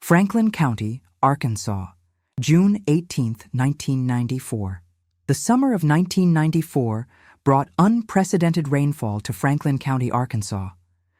Franklin County, Arkansas, June 18, 1994. The summer of 1994 brought unprecedented rainfall to Franklin County, Arkansas.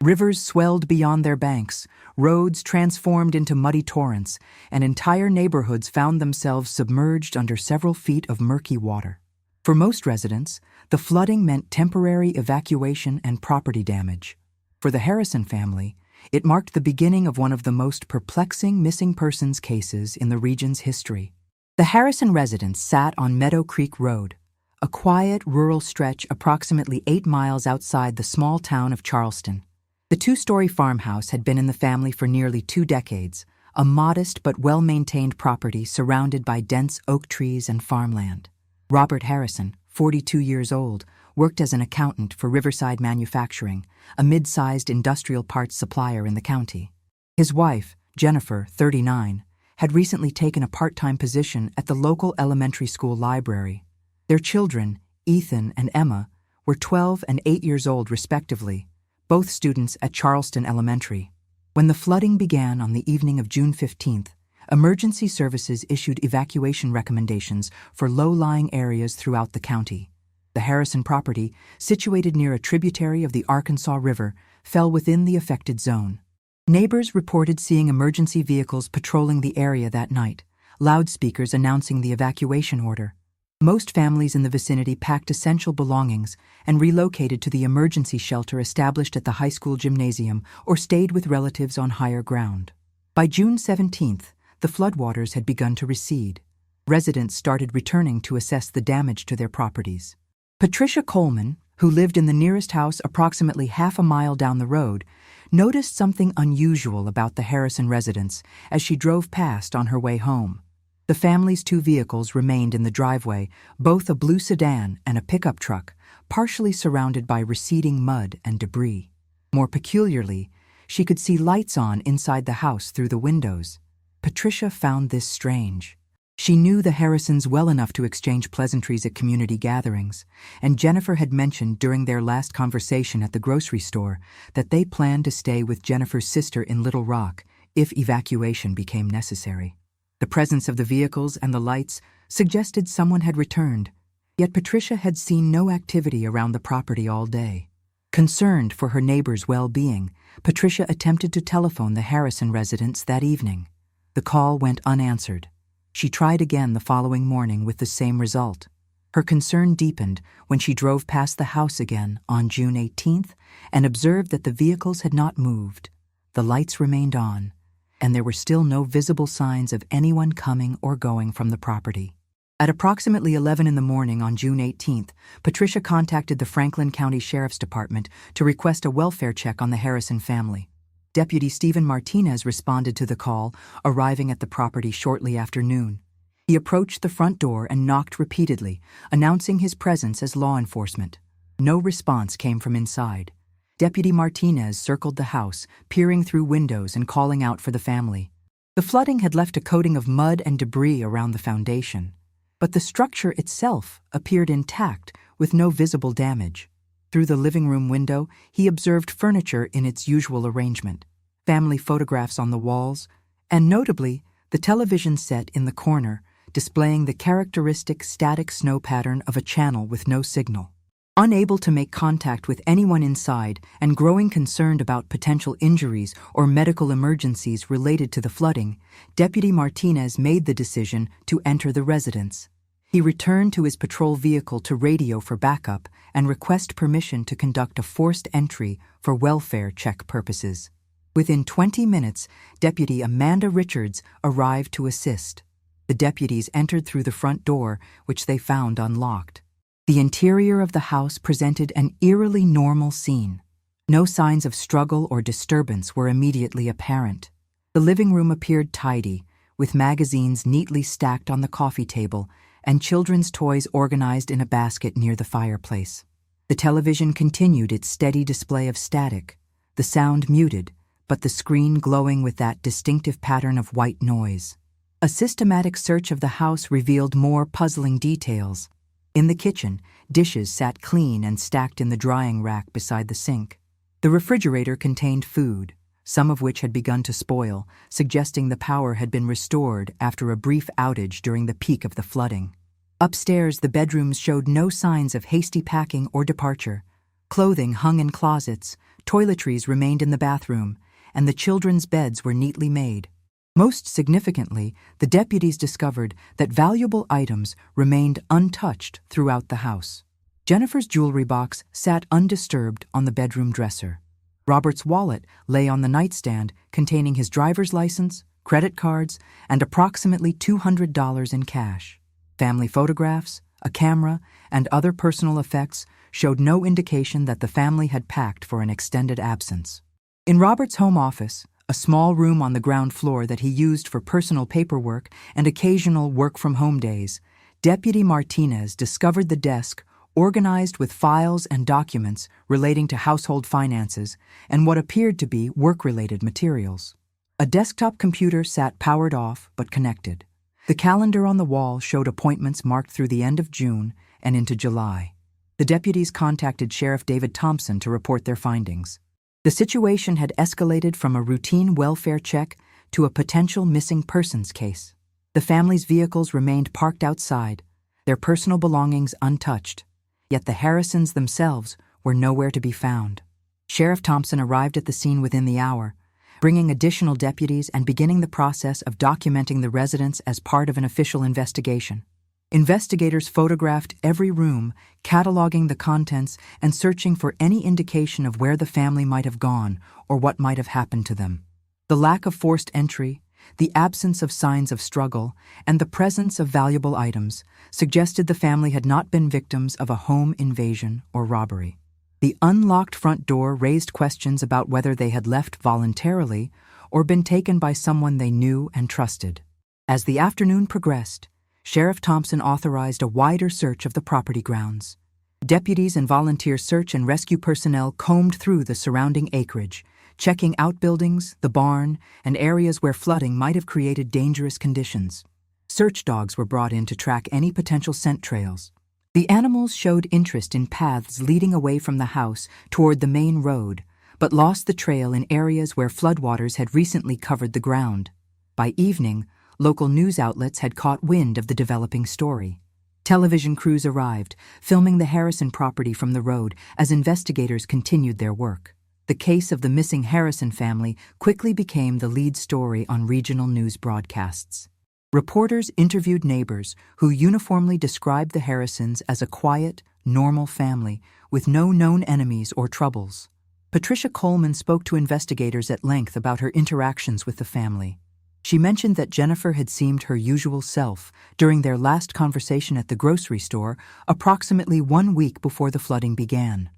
Rivers swelled beyond their banks, roads transformed into muddy torrents, and entire neighborhoods found themselves submerged under several feet of murky water. For most residents, the flooding meant temporary evacuation and property damage. For the Harrison family, it marked the beginning of one of the most perplexing missing persons cases in the region's history. The Harrison residents sat on Meadow Creek Road, a quiet rural stretch approximately 8 miles outside the small town of Charleston. The 2-story farmhouse had been in the family for nearly 2 decades, a modest but well-maintained property surrounded by dense oak trees and farmland. Robert Harrison, 42 years old, worked as an accountant for Riverside Manufacturing, a mid-sized industrial parts supplier in the county. His wife, Jennifer, 39, had recently taken a part-time position at the local elementary school library. Their children, Ethan and Emma, were 12 and 8 years old respectively, both students at Charleston Elementary. When the flooding began on the evening of June 15th, emergency services issued evacuation recommendations for low-lying areas throughout the county. The Harrison property, situated near a tributary of the Arkansas River, fell within the affected zone. Neighbors reported seeing emergency vehicles patrolling the area that night, loudspeakers announcing the evacuation order. Most families in the vicinity packed essential belongings and relocated to the emergency shelter established at the high school gymnasium or stayed with relatives on higher ground. By June 17th, the floodwaters had begun to recede. Residents started returning to assess the damage to their properties. Patricia Coleman, who lived in the nearest house approximately half a mile down the road, noticed something unusual about the Harrison residence as she drove past on her way home. The family's 2 vehicles remained in the driveway, both a blue sedan and a pickup truck, partially surrounded by receding mud and debris. More peculiarly, she could see lights on inside the house through the windows. Patricia found this strange. She knew the Harrisons well enough to exchange pleasantries at community gatherings, and Jennifer had mentioned during their last conversation at the grocery store that they planned to stay with Jennifer's sister in Little Rock if evacuation became necessary. The presence of the vehicles and the lights suggested someone had returned, yet Patricia had seen no activity around the property all day. Concerned for her neighbors' well-being, Patricia attempted to telephone the Harrison residence that evening. The call went unanswered. She tried again the following morning with the same result. Her concern deepened when she drove past the house again on June 18th and observed that the vehicles had not moved. The lights remained on, and there were still no visible signs of anyone coming or going from the property. At approximately 11 in the morning on June 18th, Patricia contacted the Franklin County Sheriff's Department to request a welfare check on the Harrison family. Deputy Stephen Martinez responded to the call, arriving at the property shortly after noon. He approached the front door and knocked repeatedly, announcing his presence as law enforcement. No response came from inside. Deputy Martinez circled the house, peering through windows and calling out for the family. The flooding had left a coating of mud and debris around the foundation, but the structure itself appeared intact with no visible damage. Through the living room window, he observed furniture in its usual arrangement, family photographs on the walls, and notably, the television set in the corner, displaying the characteristic static snow pattern of a channel with no signal. Unable to make contact with anyone inside and growing concerned about potential injuries or medical emergencies related to the flooding, Deputy Martinez made the decision to enter the residence. He returned to his patrol vehicle to radio for backup and request permission to conduct a forced entry for welfare check purposes. Within 20 minutes, Deputy Amanda Richards arrived to assist. The deputies entered through the front door, which they found unlocked. The interior of the house presented an eerily normal scene. No signs of struggle or disturbance were immediately apparent. The living room appeared tidy, with magazines neatly stacked on the coffee table and children's toys organized in a basket near the fireplace. The television continued its steady display of static, the sound muted, but the screen glowing with that distinctive pattern of white noise. A systematic search of the house revealed more puzzling details. In the kitchen, dishes sat clean and stacked in the drying rack beside the sink. The refrigerator contained food, some of which had begun to spoil, suggesting the power had been restored after a brief outage during the peak of the flooding. Upstairs, the bedrooms showed no signs of hasty packing or departure. Clothing hung in closets, toiletries remained in the bathroom, and the children's beds were neatly made. Most significantly, the deputies discovered that valuable items remained untouched throughout the house. Jennifer's jewelry box sat undisturbed on the bedroom dresser. Robert's wallet lay on the nightstand containing his driver's license, credit cards, and approximately $200 in cash. Family photographs, a camera, and other personal effects showed no indication that the family had packed for an extended absence. In Robert's home office, a small room on the ground floor that he used for personal paperwork and occasional work-from-home days, Deputy Martinez discovered the desk organized with files and documents relating to household finances and what appeared to be work-related materials. A desktop computer sat powered off but connected. The calendar on the wall showed appointments marked through the end of June and into July. The deputies contacted Sheriff David Thompson to report their findings. The situation had escalated from a routine welfare check to a potential missing persons case. The family's vehicles remained parked outside, their personal belongings untouched, yet the Harrisons themselves were nowhere to be found. Sheriff Thompson arrived at the scene within the hour, bringing additional deputies and beginning the process of documenting the residence as part of an official investigation. Investigators photographed every room, cataloging the contents and searching for any indication of where the family might have gone or what might have happened to them. The lack of forced entry, the absence of signs of struggle, and the presence of valuable items suggested the family had not been victims of a home invasion or robbery. The unlocked front door raised questions about whether they had left voluntarily or been taken by someone they knew and trusted. As the afternoon progressed, Sheriff Thompson authorized a wider search of the property grounds. Deputies and volunteer search and rescue personnel combed through the surrounding acreage, checking outbuildings, the barn, and areas where flooding might have created dangerous conditions. Search dogs were brought in to track any potential scent trails. The animals showed interest in paths leading away from the house toward the main road, but lost the trail in areas where floodwaters had recently covered the ground. By evening, local news outlets had caught wind of the developing story. Television crews arrived, filming the Harrison property from the road as investigators continued their work. The case of the missing Harrison family quickly became the lead story on regional news broadcasts. Reporters interviewed neighbors who uniformly described the Harrisons as a quiet, normal family with no known enemies or troubles. Patricia Coleman spoke to investigators at length about her interactions with the family. She mentioned that Jennifer had seemed her usual self during their last conversation at the grocery store approximately 1 week before the flooding began.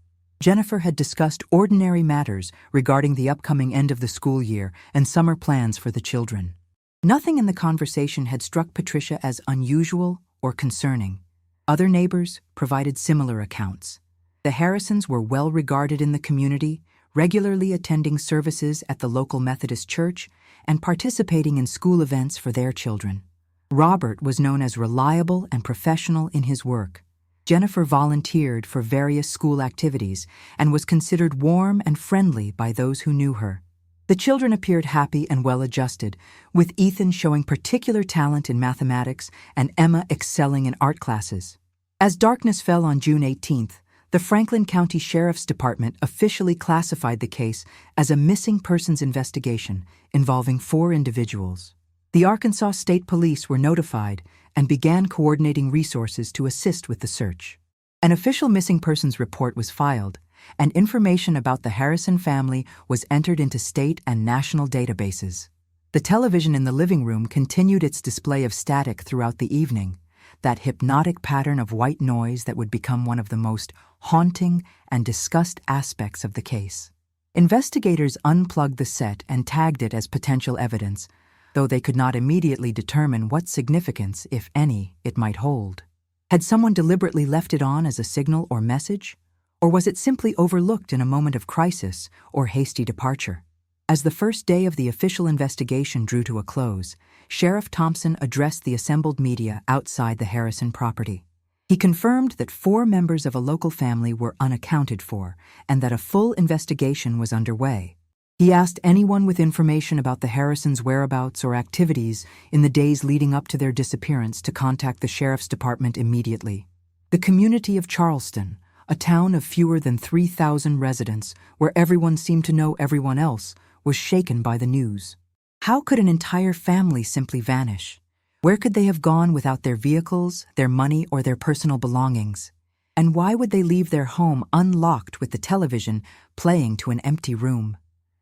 Jennifer had discussed ordinary matters regarding the upcoming end of the school year and summer plans for the children. Nothing in the conversation had struck Patricia as unusual or concerning. Other neighbors provided similar accounts. The Harrisons were well regarded in the community, regularly attending services at the local Methodist church and participating in school events for their children. Robert was known as reliable and professional in his work. Jennifer volunteered for various school activities and was considered warm and friendly by those who knew her. The children appeared happy and well-adjusted, with Ethan showing particular talent in mathematics and Emma excelling in art classes. As darkness fell on June 18th, the Franklin County Sheriff's Department officially classified the case as a missing persons investigation involving 4 individuals. The Arkansas State Police were notified and began coordinating resources to assist with the search. An official missing persons report was filed, and information about the Harrison family was entered into state and national databases. The television in the living room continued its display of static throughout the evening, that hypnotic pattern of white noise that would become one of the most haunting and discussed aspects of the case. Investigators unplugged the set and tagged it as potential evidence, though they could not immediately determine what significance, if any, it might hold. Had someone deliberately left it on as a signal or message? Or was it simply overlooked in a moment of crisis or hasty departure? As the first day of the official investigation drew to a close, Sheriff Thompson addressed the assembled media outside the Harrison property. He confirmed that 4 members of a local family were unaccounted for and that a full investigation was underway. He asked anyone with information about the Harrisons' whereabouts or activities in the days leading up to their disappearance to contact the sheriff's department immediately. The community of Charleston, a town of fewer than 3,000 residents where everyone seemed to know everyone else, was shaken by the news. How could an entire family simply vanish? Where could they have gone without their vehicles, their money, or their personal belongings? And why would they leave their home unlocked with the television playing to an empty room?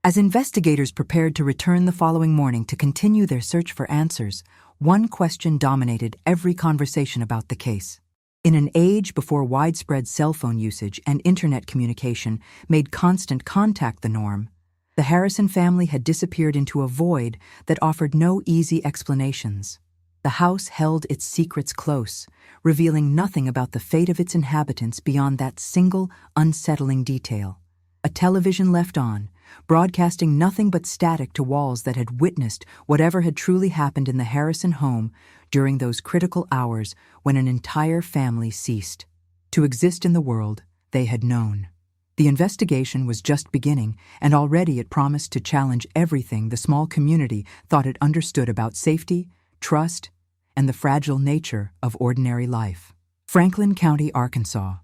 As investigators prepared to return the following morning to continue their search for answers, one question dominated every conversation about the case. In an age before widespread cell phone usage and internet communication made constant contact the norm, the Harrison family had disappeared into a void that offered no easy explanations. The house held its secrets close, revealing nothing about the fate of its inhabitants beyond that single, unsettling detail. A television left on, broadcasting nothing but static to walls that had witnessed whatever had truly happened in the Harrison home during those critical hours when an entire family ceased to exist in the world they had known. The investigation was just beginning, and already it promised to challenge everything the small community thought it understood about safety, trust, and the fragile nature of ordinary life. Franklin County, Arkansas,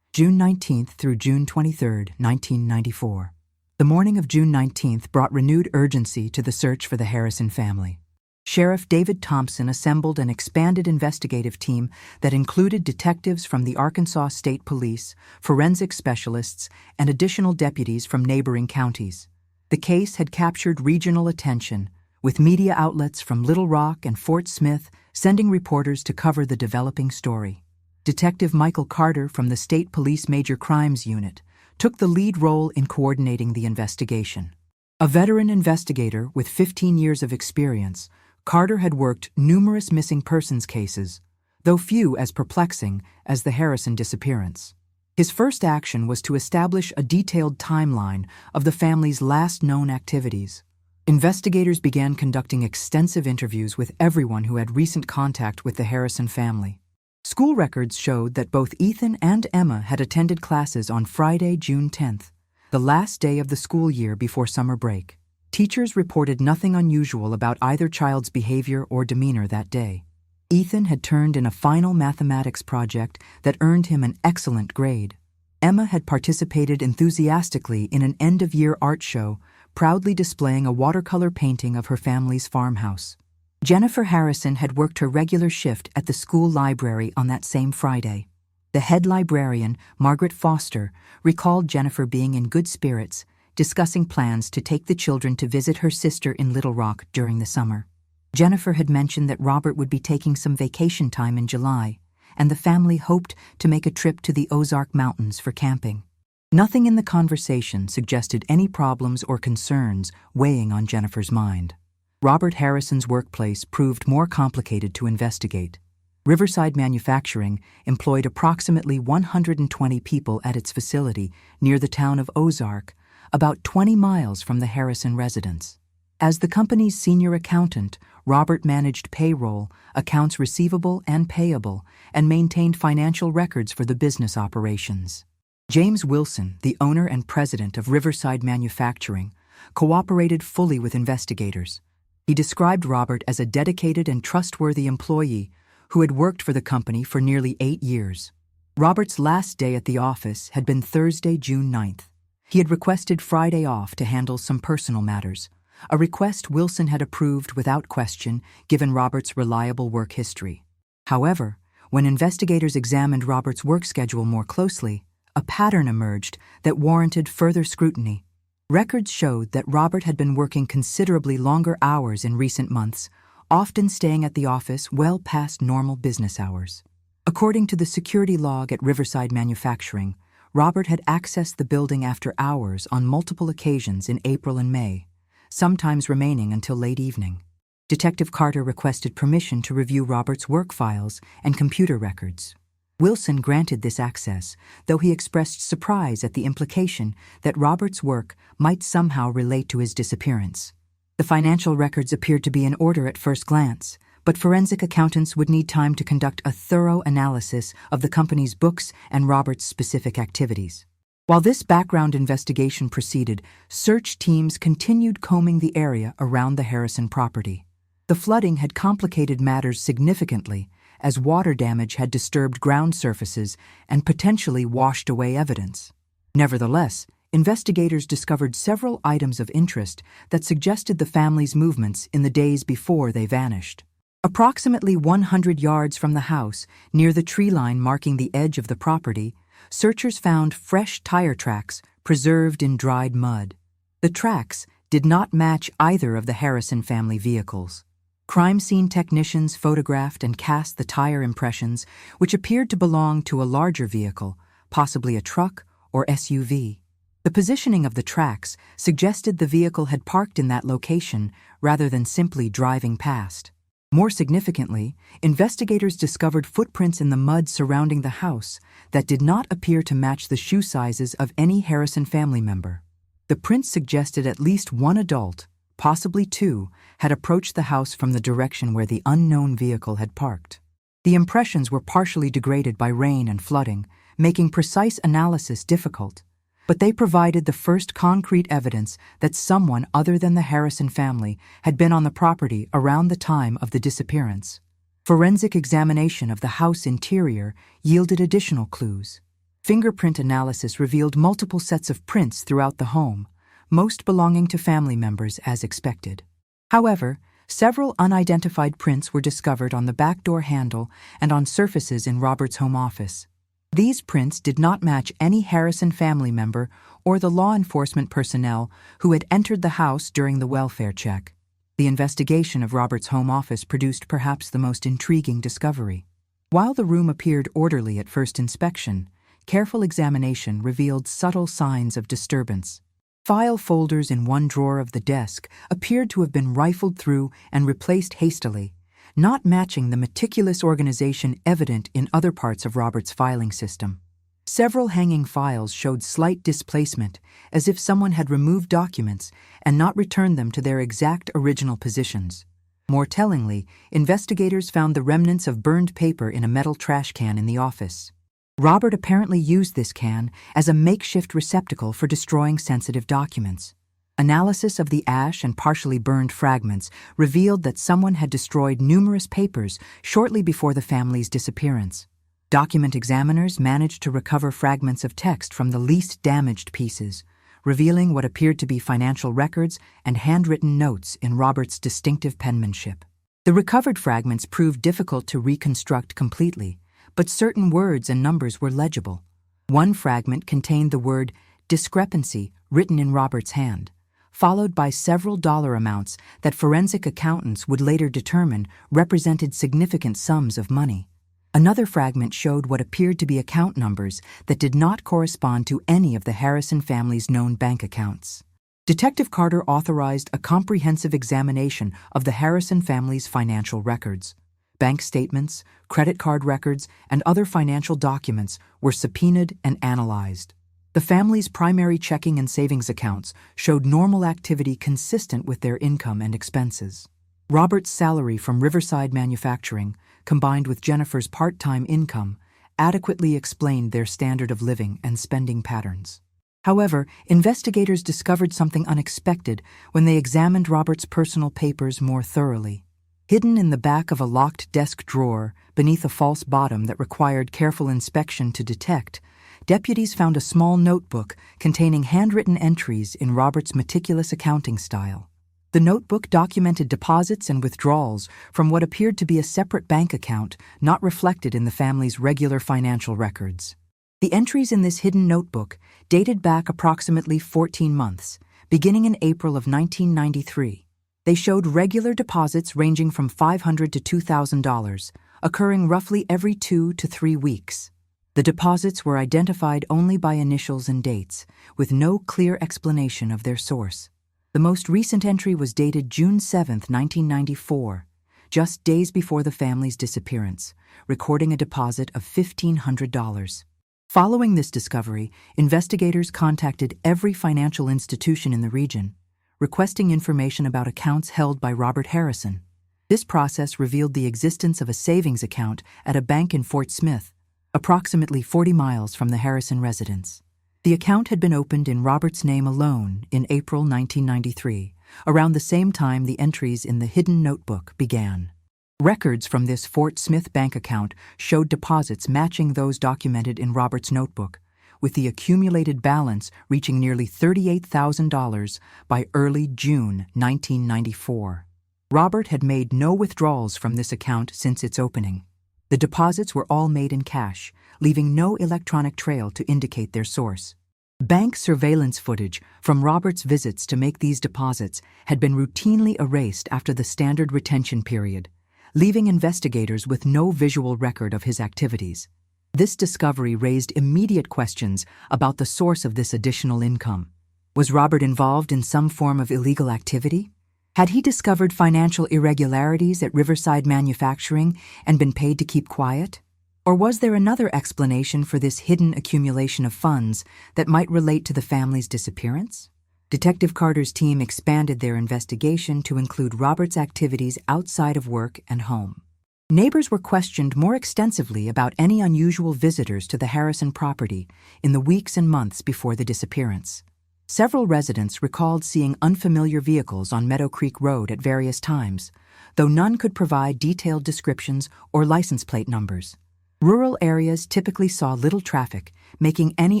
June 19th through June 23rd, 1994. The morning of June 19th brought renewed urgency to the search for the Harrison family. Sheriff David Thompson assembled an expanded investigative team that included detectives from the Arkansas State Police, forensic specialists, and additional deputies from neighboring counties. The case had captured regional attention, with media outlets from Little Rock and Fort Smith sending reporters to cover the developing story. Detective Michael Carter from the State Police Major Crimes Unit took the lead role in coordinating the investigation. A veteran investigator with 15 years of experience, Carter had worked numerous missing persons cases, though few as perplexing as the Harrison disappearance. His first action was to establish a detailed timeline of the family's last known activities. Investigators began conducting extensive interviews with everyone who had recent contact with the Harrison family. School records showed that both Ethan and Emma had attended classes on Friday, June 10th, the last day of the school year before summer break. Teachers reported nothing unusual about either child's behavior or demeanor that day. Ethan had turned in a final mathematics project that earned him an excellent grade. Emma had participated enthusiastically in an end-of-year art show, proudly displaying a watercolor painting of her family's farmhouse. Jennifer Harrison had worked her regular shift at the school library on that same Friday. The head librarian, Margaret Foster, recalled Jennifer being in good spirits, discussing plans to take the children to visit her sister in Little Rock during the summer. Jennifer had mentioned that Robert would be taking some vacation time in July, and the family hoped to make a trip to the Ozark Mountains for camping. Nothing in the conversation suggested any problems or concerns weighing on Jennifer's mind. Robert Harrison's workplace proved more complicated to investigate. Riverside Manufacturing employed approximately 120 people at its facility near the town of Ozark, about 20 miles from the Harrison residence. As the company's senior accountant, Robert managed payroll, accounts receivable and payable, and maintained financial records for the business operations. James Wilson, the owner and president of Riverside Manufacturing, cooperated fully with investigators. He described Robert as a dedicated and trustworthy employee who had worked for the company for nearly 8 years. Robert's last day at the office had been Thursday, June 9th. He had requested Friday off to handle some personal matters, a request Wilson had approved without question given Robert's reliable work history. However, when investigators examined Robert's work schedule more closely, a pattern emerged that warranted further scrutiny. Records showed that Robert had been working considerably longer hours in recent months, often staying at the office well past normal business hours. According to the security log at Riverside Manufacturing, Robert had accessed the building after hours on multiple occasions in April and May, sometimes remaining until late evening. Detective Carter requested permission to review Robert's work files and computer records. Wilson granted this access, though he expressed surprise at the implication that Robert's work might somehow relate to his disappearance. The financial records appeared to be in order at first glance, but forensic accountants would need time to conduct a thorough analysis of the company's books and Robert's specific activities. While this background investigation proceeded, search teams continued combing the area around the Harrison property. The flooding had complicated matters significantly, as water damage had disturbed ground surfaces and potentially washed away evidence. Nevertheless, investigators discovered several items of interest that suggested the family's movements in the days before they vanished. Approximately 100 yards from the house, near the tree line marking the edge of the property, searchers found fresh tire tracks preserved in dried mud. The tracks did not match either of the Harrison family vehicles. Crime scene technicians photographed and cast the tire impressions, which appeared to belong to a larger vehicle, possibly a truck or SUV. The positioning of the tracks suggested the vehicle had parked in that location rather than simply driving past. More significantly, investigators discovered footprints in the mud surrounding the house that did not appear to match the shoe sizes of any Harrison family member. The prints suggested at least one adult, possibly two, had approached the house from the direction where the unknown vehicle had parked. The impressions were partially degraded by rain and flooding, making precise analysis difficult, but they provided the first concrete evidence that someone other than the Harrison family had been on the property around the time of the disappearance. Forensic examination of the house interior yielded additional clues. Fingerprint analysis revealed multiple sets of prints throughout the home, most belonging to family members as expected. However, several unidentified prints were discovered on the back door handle and on surfaces in Robert's home office. These prints did not match any Harrison family member or the law enforcement personnel who had entered the house during the welfare check. The investigation of Robert's home office produced perhaps the most intriguing discovery. While the room appeared orderly at first inspection, careful examination revealed subtle signs of disturbance. File folders in one drawer of the desk appeared to have been rifled through and replaced hastily, not matching the meticulous organization evident in other parts of Robert's filing system. Several hanging files showed slight displacement, as if someone had removed documents and not returned them to their exact original positions. More tellingly, investigators found the remnants of burned paper in a metal trash can in the office. Robert apparently used this can as a makeshift receptacle for destroying sensitive documents. Analysis of the ash and partially burned fragments revealed that someone had destroyed numerous papers shortly before the family's disappearance. Document examiners managed to recover fragments of text from the least damaged pieces, revealing what appeared to be financial records and handwritten notes in Robert's distinctive penmanship. The recovered fragments proved difficult to reconstruct completely, but certain words and numbers were legible. One fragment contained the word discrepancy written in Robert's hand, followed by several dollar amounts that forensic accountants would later determine represented significant sums of money. Another fragment showed what appeared to be account numbers that did not correspond to any of the Harrison family's known bank accounts. Detective Carter authorized a comprehensive examination of the Harrison family's financial records. Bank statements, credit card records, and other financial documents were subpoenaed and analyzed. The family's primary checking and savings accounts showed normal activity consistent with their income and expenses. Robert's salary from Riverside Manufacturing, combined with Jennifer's part-time income, adequately explained their standard of living and spending patterns. However, investigators discovered something unexpected when they examined Robert's personal papers more thoroughly. Hidden in the back of a locked desk drawer, beneath a false bottom that required careful inspection to detect, deputies found a small notebook containing handwritten entries in Robert's meticulous accounting style. The notebook documented deposits and withdrawals from what appeared to be a separate bank account not reflected in the family's regular financial records. The entries in this hidden notebook dated back approximately 14 months, beginning in April of 1993. They showed regular deposits ranging from $500 to $2,000, occurring roughly every 2 to 3 weeks. The deposits were identified only by initials and dates, with no clear explanation of their source. The most recent entry was dated June 7, 1994, just days before the family's disappearance, recording a deposit of $1,500. Following this discovery, investigators contacted every financial institution in the region, requesting information about accounts held by Robert Harrison. This process revealed the existence of a savings account at a bank in Fort Smith, approximately 40 miles from the Harrison residence. The account had been opened in Robert's name alone in April 1993, around the same time the entries in the hidden notebook began. Records from this Fort Smith bank account showed deposits matching those documented in Robert's notebook, with the accumulated balance reaching nearly $38,000 by early June 1994. Robert had made no withdrawals from this account since its opening. The deposits were all made in cash, leaving no electronic trail to indicate their source. Bank surveillance footage from Robert's visits to make these deposits had been routinely erased after the standard retention period, leaving investigators with no visual record of his activities. This discovery raised immediate questions about the source of this additional income. Was Robert involved in some form of illegal activity? Had he discovered financial irregularities at Riverside Manufacturing and been paid to keep quiet? Or was there another explanation for this hidden accumulation of funds that might relate to the family's disappearance? Detective Carter's team expanded their investigation to include Robert's activities outside of work and home. Neighbors were questioned more extensively about any unusual visitors to the Harrison property in the weeks and months before the disappearance. Several residents recalled seeing unfamiliar vehicles on Meadow Creek Road at various times, though none could provide detailed descriptions or license plate numbers. Rural areas typically saw little traffic, making any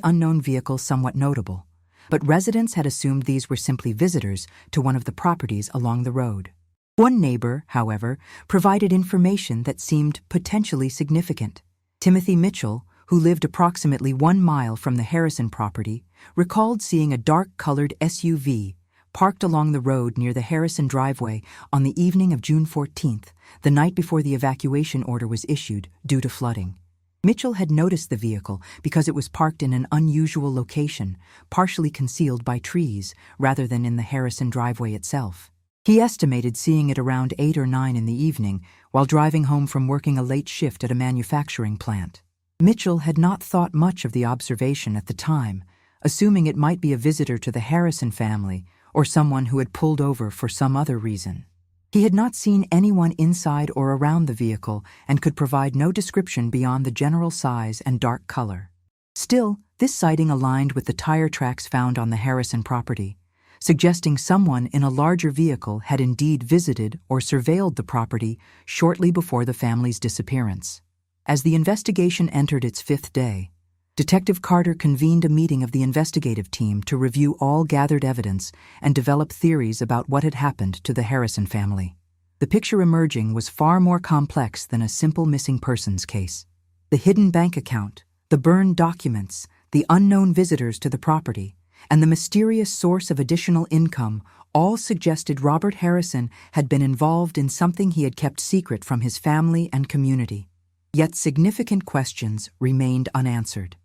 unknown vehicle somewhat notable, but residents had assumed these were simply visitors to one of the properties along the road. One neighbor, however, provided information that seemed potentially significant. Timothy Mitchell, who lived approximately 1 mile from the Harrison property, recalled seeing a dark-colored SUV parked along the road near the Harrison driveway on the evening of June 14th, the night before the evacuation order was issued due to flooding. Mitchell had noticed the vehicle because it was parked in an unusual location, partially concealed by trees, rather than in the Harrison driveway itself. He estimated seeing it around 8 or 9 in the evening while driving home from working a late shift at a manufacturing plant. Mitchell had not thought much of the observation at the time, assuming it might be a visitor to the Harrison family or someone who had pulled over for some other reason. He had not seen anyone inside or around the vehicle and could provide no description beyond the general size and dark color. Still, this sighting aligned with the tire tracks found on the Harrison property, suggesting someone in a larger vehicle had indeed visited or surveilled the property shortly before the family's disappearance. As the investigation entered its 5th day, Detective Carter convened a meeting of the investigative team to review all gathered evidence and develop theories about what had happened to the Harrison family. The picture emerging was far more complex than a simple missing persons case. The hidden bank account, the burned documents, the unknown visitors to the property, and the mysterious source of additional income all suggested Robert Harrison had been involved in something he had kept secret from his family and community. Yet significant questions remained unanswered.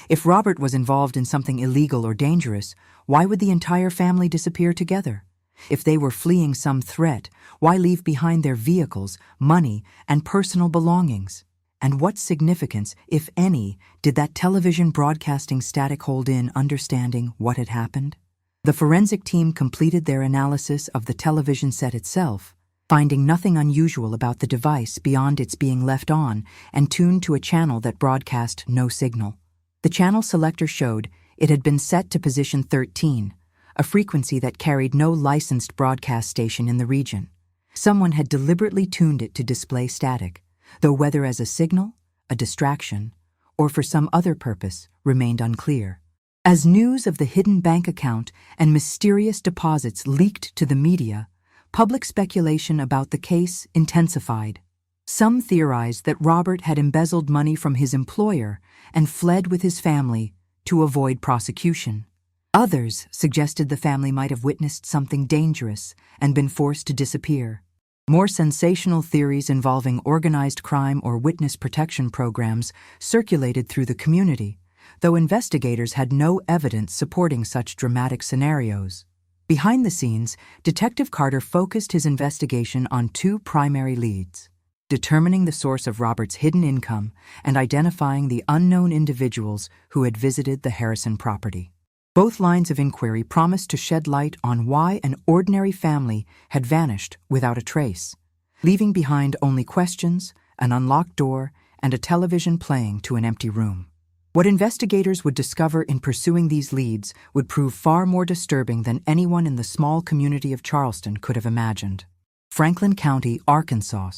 If Robert was involved in something illegal or dangerous, why would the entire family disappear together? If they were fleeing some threat, why leave behind their vehicles, money, and personal belongings? And what significance, if any, did that television broadcasting static hold in understanding what had happened? The forensic team completed their analysis of the television set itself, finding nothing unusual about the device beyond its being left on and tuned to a channel that broadcast no signal. The channel selector showed it had been set to position 13, a frequency that carried no licensed broadcast station in the region. Someone had deliberately tuned it to display static, though whether as a signal, a distraction, or for some other purpose remained unclear. As news of the hidden bank account and mysterious deposits leaked to the media, public speculation about the case intensified. Some theorized that Robert had embezzled money from his employer and fled with his family to avoid prosecution. Others suggested the family might have witnessed something dangerous and been forced to disappear. More sensational theories involving organized crime or witness protection programs circulated through the community, though investigators had no evidence supporting such dramatic scenarios. Behind the scenes, Detective Carter focused his investigation on 2 primary leads: determining the source of Robert's hidden income and identifying the unknown individuals who had visited the Harrison property. Both lines of inquiry promised to shed light on why an ordinary family had vanished without a trace, leaving behind only questions, an unlocked door, and a television playing to an empty room. What investigators would discover in pursuing these leads would prove far more disturbing than anyone in the small community of Charleston could have imagined. Franklin County, Arkansas,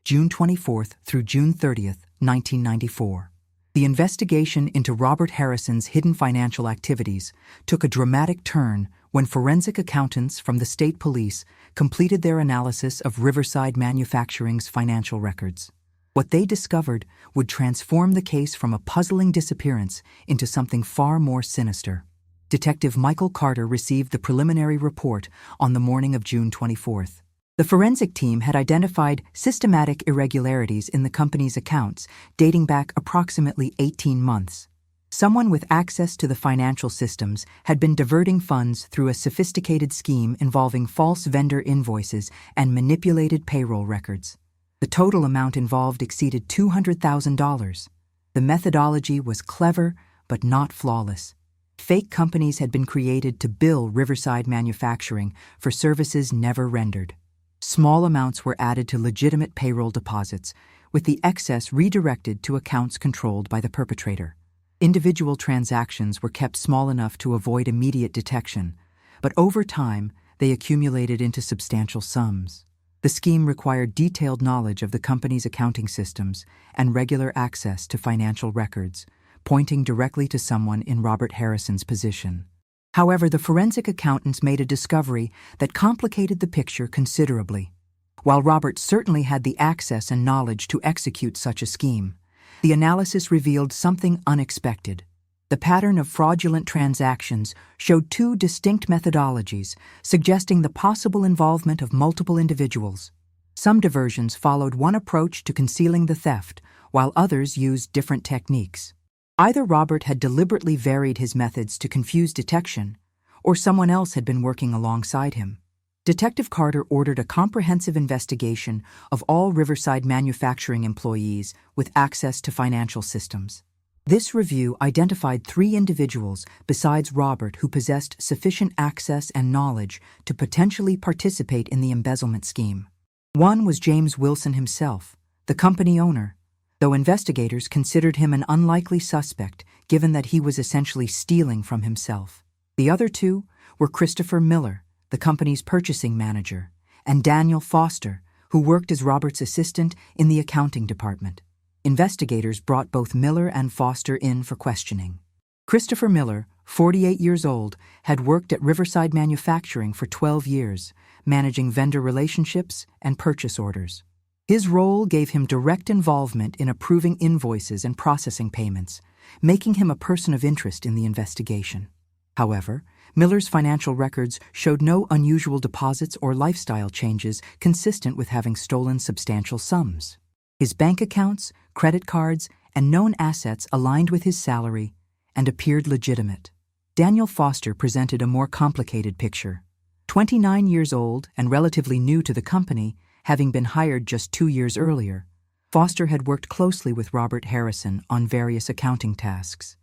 June 24th through June 30th, 1994. The investigation into Robert Harrison's hidden financial activities took a dramatic turn when forensic accountants from the state police completed their analysis of Riverside Manufacturing's financial records. What they discovered would transform the case from a puzzling disappearance into something far more sinister. Detective Michael Carter received the preliminary report on the morning of June 24th. The forensic team had identified systematic irregularities in the company's accounts dating back approximately 18 months. Someone with access to the financial systems had been diverting funds through a sophisticated scheme involving false vendor invoices and manipulated payroll records. The total amount involved exceeded $200,000. The methodology was clever, but not flawless. Fake companies had been created to bill Riverside Manufacturing for services never rendered. Small amounts were added to legitimate payroll deposits, with the excess redirected to accounts controlled by the perpetrator. Individual transactions were kept small enough to avoid immediate detection, but over time, they accumulated into substantial sums. The scheme required detailed knowledge of the company's accounting systems and regular access to financial records, pointing directly to someone in Robert Harrison's position. However, the forensic accountants made a discovery that complicated the picture considerably. While Robert certainly had the access and knowledge to execute such a scheme, the analysis revealed something unexpected. The pattern of fraudulent transactions showed two distinct methodologies, suggesting the possible involvement of multiple individuals. Some diversions followed one approach to concealing the theft, while others used different techniques. Either Robert had deliberately varied his methods to confuse detection, or someone else had been working alongside him. Detective Carter ordered a comprehensive investigation of all Riverside Manufacturing employees with access to financial systems. This review identified 3 individuals besides Robert who possessed sufficient access and knowledge to potentially participate in the embezzlement scheme. One was James Wilson himself, the company owner, though investigators considered him an unlikely suspect given that he was essentially stealing from himself. The other 2 were Christopher Miller, the company's purchasing manager, and Daniel Foster, who worked as Robert's assistant in the accounting department. Investigators brought both Miller and Foster in for questioning. Christopher Miller, 48 years old, had worked at Riverside Manufacturing for 12 years, managing vendor relationships and purchase orders. His role gave him direct involvement in approving invoices and processing payments, making him a person of interest in the investigation. However, Miller's financial records showed no unusual deposits or lifestyle changes consistent with having stolen substantial sums. His bank accounts, credit cards, and known assets aligned with his salary and appeared legitimate. Daniel Foster presented a more complicated picture. 29 years old and relatively new to the company, having been hired just 2 years earlier, Foster had worked closely with Robert Harrison on various accounting tasks.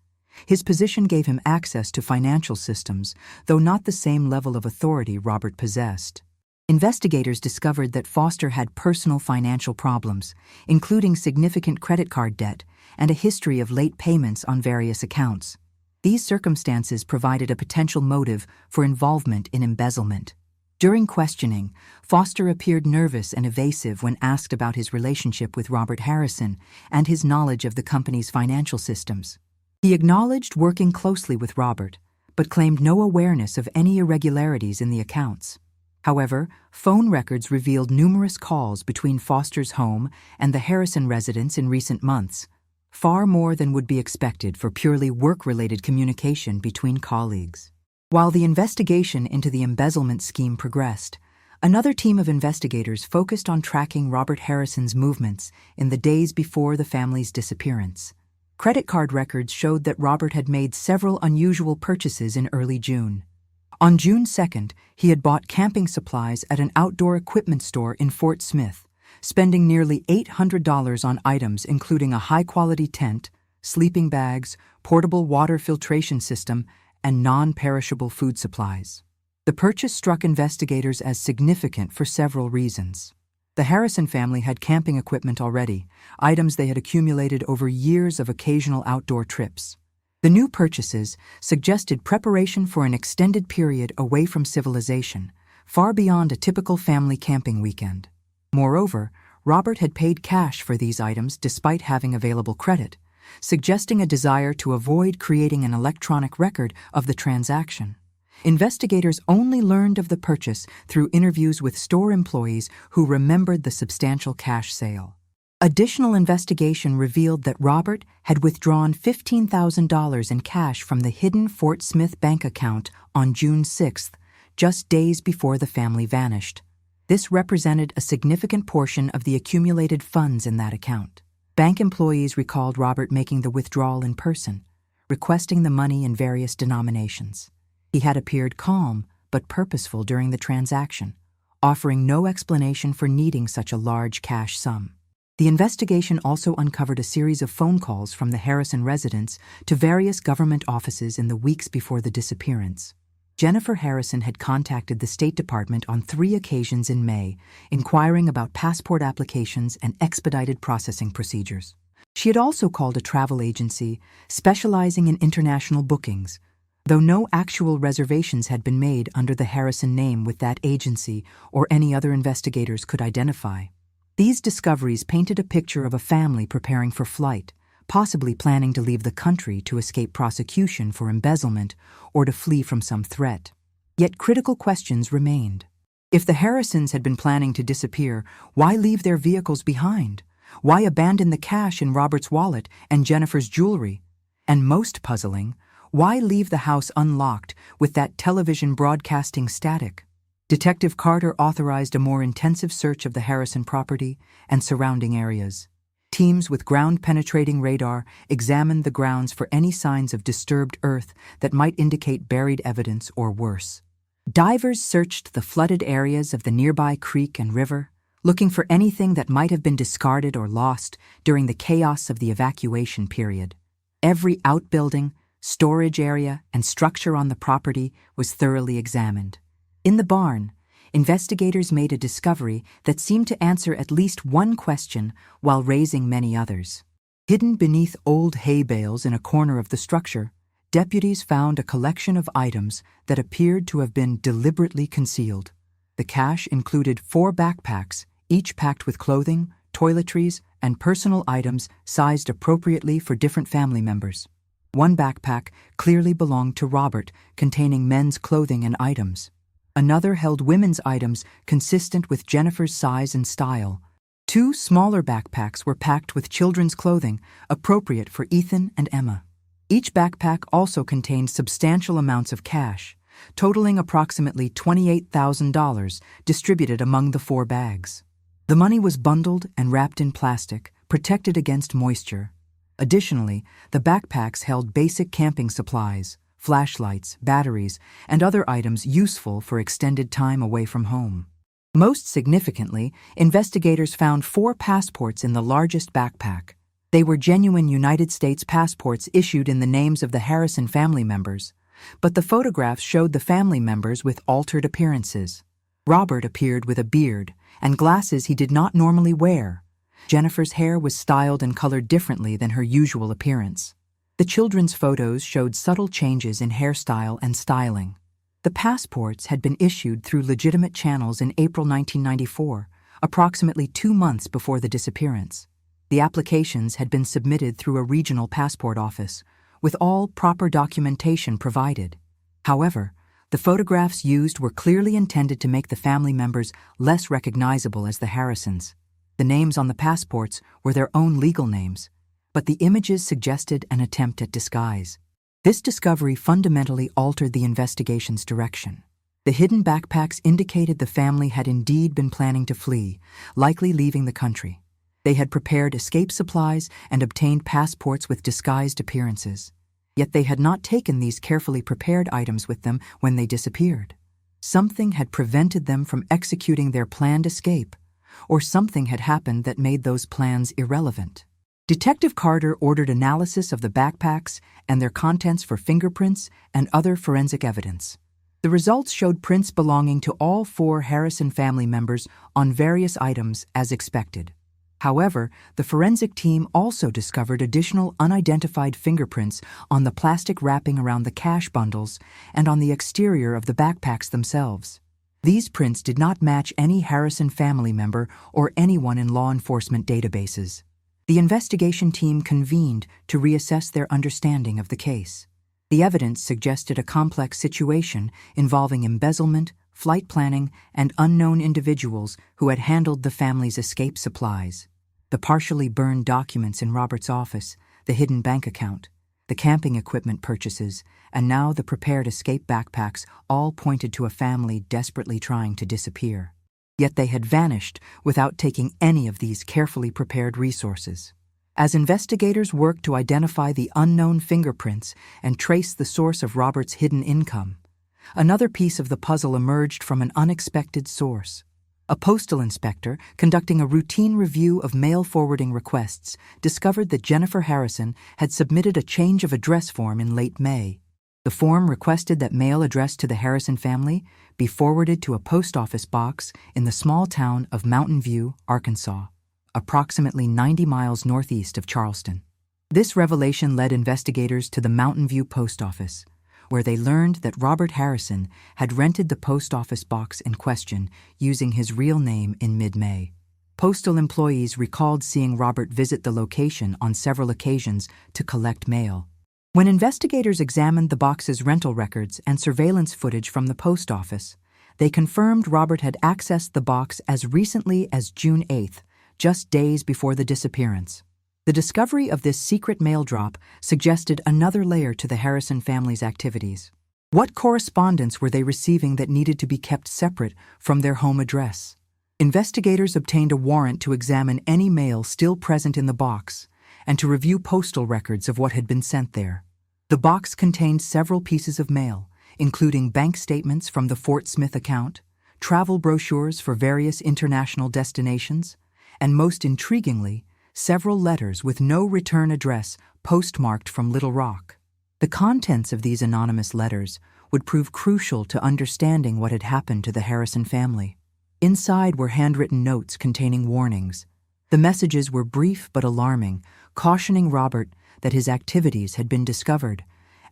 His position gave him access to financial systems, though not the same level of authority Robert possessed. Investigators discovered that Foster had personal financial problems, including significant credit card debt and a history of late payments on various accounts. These circumstances provided a potential motive for involvement in embezzlement. During questioning, Foster appeared nervous and evasive when asked about his relationship with Robert Harrison and his knowledge of the company's financial systems. He acknowledged working closely with Robert, but claimed no awareness of any irregularities in the accounts. However, phone records revealed numerous calls between Foster's home and the Harrison residence in recent months, far more than would be expected for purely work-related communication between colleagues. While the investigation into the embezzlement scheme progressed, another team of investigators focused on tracking Robert Harrison's movements in the days before the family's disappearance. Credit card records showed that Robert had made several unusual purchases in early June. On June 2nd, he had bought camping supplies at an outdoor equipment store in Fort Smith, spending nearly $800 on items including a high-quality tent, sleeping bags, portable water filtration system, and non-perishable food supplies. The purchase struck investigators as significant for several reasons. The Harrison family had camping equipment already, items they had accumulated over years of occasional outdoor trips. The new purchases suggested preparation for an extended period away from civilization, far beyond a typical family camping weekend. Moreover, Robert had paid cash for these items despite having available credit, suggesting a desire to avoid creating an electronic record of the transaction. Investigators only learned of the purchase through interviews with store employees who remembered the substantial cash sale. Additional investigation revealed that Robert had withdrawn $15,000 in cash from the hidden Fort Smith bank account on June 6th, just days before the family vanished. This represented a significant portion of the accumulated funds in that account. Bank employees recalled Robert making the withdrawal in person, requesting the money in various denominations. He had appeared calm but purposeful during the transaction, offering no explanation for needing such a large cash sum. The investigation also uncovered a series of phone calls from the Harrison residence to various government offices in the weeks before the disappearance. Jennifer Harrison had contacted the State Department on 3 occasions in May, inquiring about passport applications and expedited processing procedures. She had also called a travel agency specializing in international bookings, though no actual reservations had been made under the Harrison name with that agency or any other investigators could identify. These discoveries painted a picture of a family preparing for flight, possibly planning to leave the country to escape prosecution for embezzlement or to flee from some threat. Yet critical questions remained. If the Harrisons had been planning to disappear, why leave their vehicles behind? Why abandon the cash in Robert's wallet and Jennifer's jewelry? And most puzzling, why leave the house unlocked with that television broadcasting static? Detective Carter authorized a more intensive search of the Harrison property and surrounding areas. Teams with ground-penetrating radar examined the grounds for any signs of disturbed earth that might indicate buried evidence or worse. Divers searched the flooded areas of the nearby creek and river, looking for anything that might have been discarded or lost during the chaos of the evacuation period. Every outbuilding, storage area, and structure on the property was thoroughly examined. In the barn, investigators made a discovery that seemed to answer at least one question while raising many others. Hidden beneath old hay bales in a corner of the structure, deputies found a collection of items that appeared to have been deliberately concealed. The cache included 4 backpacks, each packed with clothing, toiletries, and personal items sized appropriately for different family members. One backpack clearly belonged to Robert, containing men's clothing and items. Another held women's items consistent with Jennifer's size and style. 2 smaller backpacks were packed with children's clothing, appropriate for Ethan and Emma. Each backpack also contained substantial amounts of cash, totaling approximately $28,000, distributed among the 4 bags. The money was bundled and wrapped in plastic, protected against moisture. Additionally, the backpacks held basic camping supplies, flashlights, batteries, and other items useful for extended time away from home. Most significantly, investigators found 4 passports in the largest backpack. They were genuine United States passports issued in the names of the Harrison family members, but the photographs showed the family members with altered appearances. Robert appeared with a beard and glasses he did not normally wear. Jennifer's hair was styled and colored differently than her usual appearance. The children's photos showed subtle changes in hairstyle and styling. The passports had been issued through legitimate channels in April 1994, approximately 2 months before the disappearance. The applications had been submitted through a regional passport office, with all proper documentation provided. However, the photographs used were clearly intended to make the family members less recognizable as the Harrisons. The names on the passports were their own legal names, but the images suggested an attempt at disguise. This discovery fundamentally altered the investigation's direction. The hidden backpacks indicated the family had indeed been planning to flee, likely leaving the country. They had prepared escape supplies and obtained passports with disguised appearances. Yet they had not taken these carefully prepared items with them when they disappeared. Something had prevented them from executing their planned escape, or something had happened that made those plans irrelevant. Detective Carter ordered analysis of the backpacks and their contents for fingerprints and other forensic evidence. The results showed prints belonging to all 4 Harrison family members on various items as expected. However, the forensic team also discovered additional unidentified fingerprints on the plastic wrapping around the cash bundles and on the exterior of the backpacks themselves. These prints did not match any Harrison family member or anyone in law enforcement databases. The investigation team convened to reassess their understanding of the case. The evidence suggested a complex situation involving embezzlement, flight planning, and unknown individuals who had handled the family's escape supplies. The partially burned documents in Robert's office, the hidden bank account, the camping equipment purchases, and now the prepared escape backpacks all pointed to a family desperately trying to disappear. Yet they had vanished without taking any of these carefully prepared resources. As investigators worked to identify the unknown fingerprints and trace the source of Robert's hidden income, another piece of the puzzle emerged from an unexpected source. A postal inspector, conducting a routine review of mail forwarding requests, discovered that Jennifer Harrison had submitted a change of address form in late May. The form requested that mail addressed to the Harrison family be forwarded to a post office box in the small town of Mountain View, Arkansas, approximately 90 miles northeast of Charleston. This revelation led investigators to the Mountain View post office, where they learned that Robert Harrison had rented the post office box in question using his real name in mid-May. Postal employees recalled seeing Robert visit the location on several occasions to collect mail. When investigators examined the box's rental records and surveillance footage from the post office, they confirmed Robert had accessed the box as recently as June 8th, just days before the disappearance. The discovery of this secret mail drop suggested another layer to the Harrison family's activities. What correspondence were they receiving that needed to be kept separate from their home address? Investigators obtained a warrant to examine any mail still present in the box and to review postal records of what had been sent there. The box contained several pieces of mail, including bank statements from the Fort Smith account, travel brochures for various international destinations, and most intriguingly, several letters with no return address postmarked from Little Rock. The contents of these anonymous letters would prove crucial to understanding what had happened to the Harrison family. Inside were handwritten notes containing warnings. The messages were brief but alarming, cautioning Robert that his activities had been discovered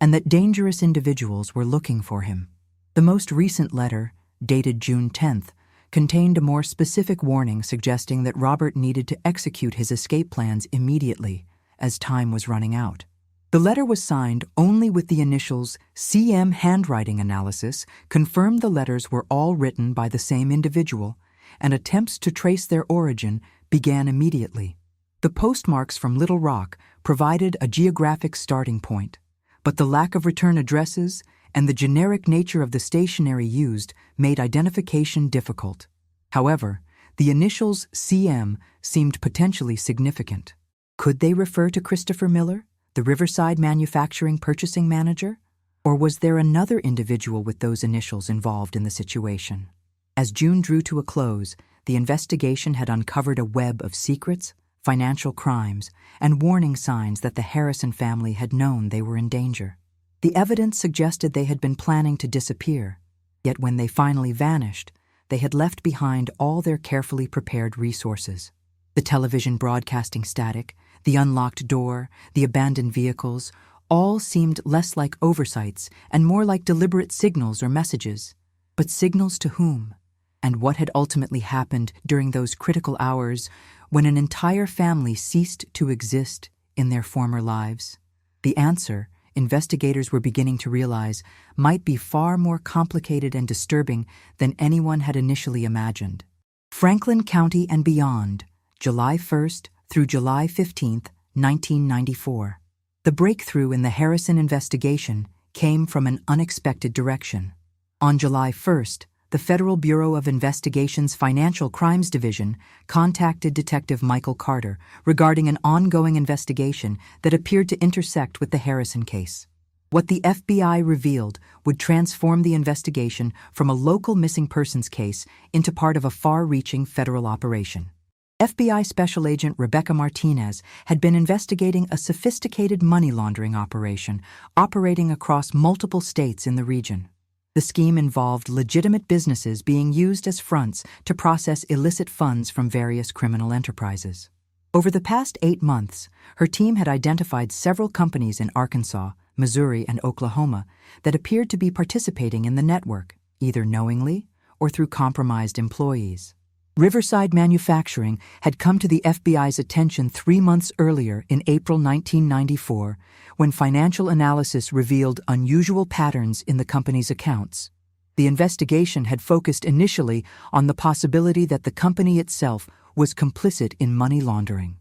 and that dangerous individuals were looking for him. The most recent letter, dated June 10th, contained a more specific warning suggesting that Robert needed to execute his escape plans immediately, as time was running out. The letter was signed only with the initials CM. Handwriting analysis confirmed the letters were all written by the same individual, and attempts to trace their origin began immediately. The postmarks from Little Rock provided a geographic starting point, but the lack of return addresses and the generic nature of the stationery used made identification difficult. However, the initials CM seemed potentially significant. Could they refer to Christopher Miller, the Riverside manufacturing purchasing manager? Or was there another individual with those initials involved in the situation? As June drew to a close, the investigation had uncovered a web of secrets, financial crimes, and warning signs that the Harrison family had known they were in danger. The evidence suggested they had been planning to disappear, yet when they finally vanished, they had left behind all their carefully prepared resources. The television broadcasting static, the unlocked door, the abandoned vehicles, all seemed less like oversights and more like deliberate signals or messages. But signals to whom? And what had ultimately happened during those critical hours when an entire family ceased to exist in their former lives? The answer, investigators were beginning to realize, might be far more complicated and disturbing than anyone had initially imagined. Franklin County and beyond, July 1st through July 15th, 1994. The breakthrough in the Harrison investigation came from an unexpected direction. On July 1st, the Federal Bureau of Investigation's Financial Crimes Division contacted Detective Michael Carter regarding an ongoing investigation that appeared to intersect with the Harrison case. What the FBI revealed would transform the investigation from a local missing persons case into part of a far-reaching federal operation. FBI Special Agent Rebecca Martinez had been investigating a sophisticated money laundering operation operating across multiple states in the region. The scheme involved legitimate businesses being used as fronts to process illicit funds from various criminal enterprises. Over the past 8 months, her team had identified several companies in Arkansas, Missouri, and Oklahoma that appeared to be participating in the network, either knowingly or through compromised employees. Riverside Manufacturing had come to the FBI's attention 3 months earlier in April 1994 when financial analysis revealed unusual patterns in the company's accounts. The investigation had focused initially on the possibility that the company itself was complicit in money laundering.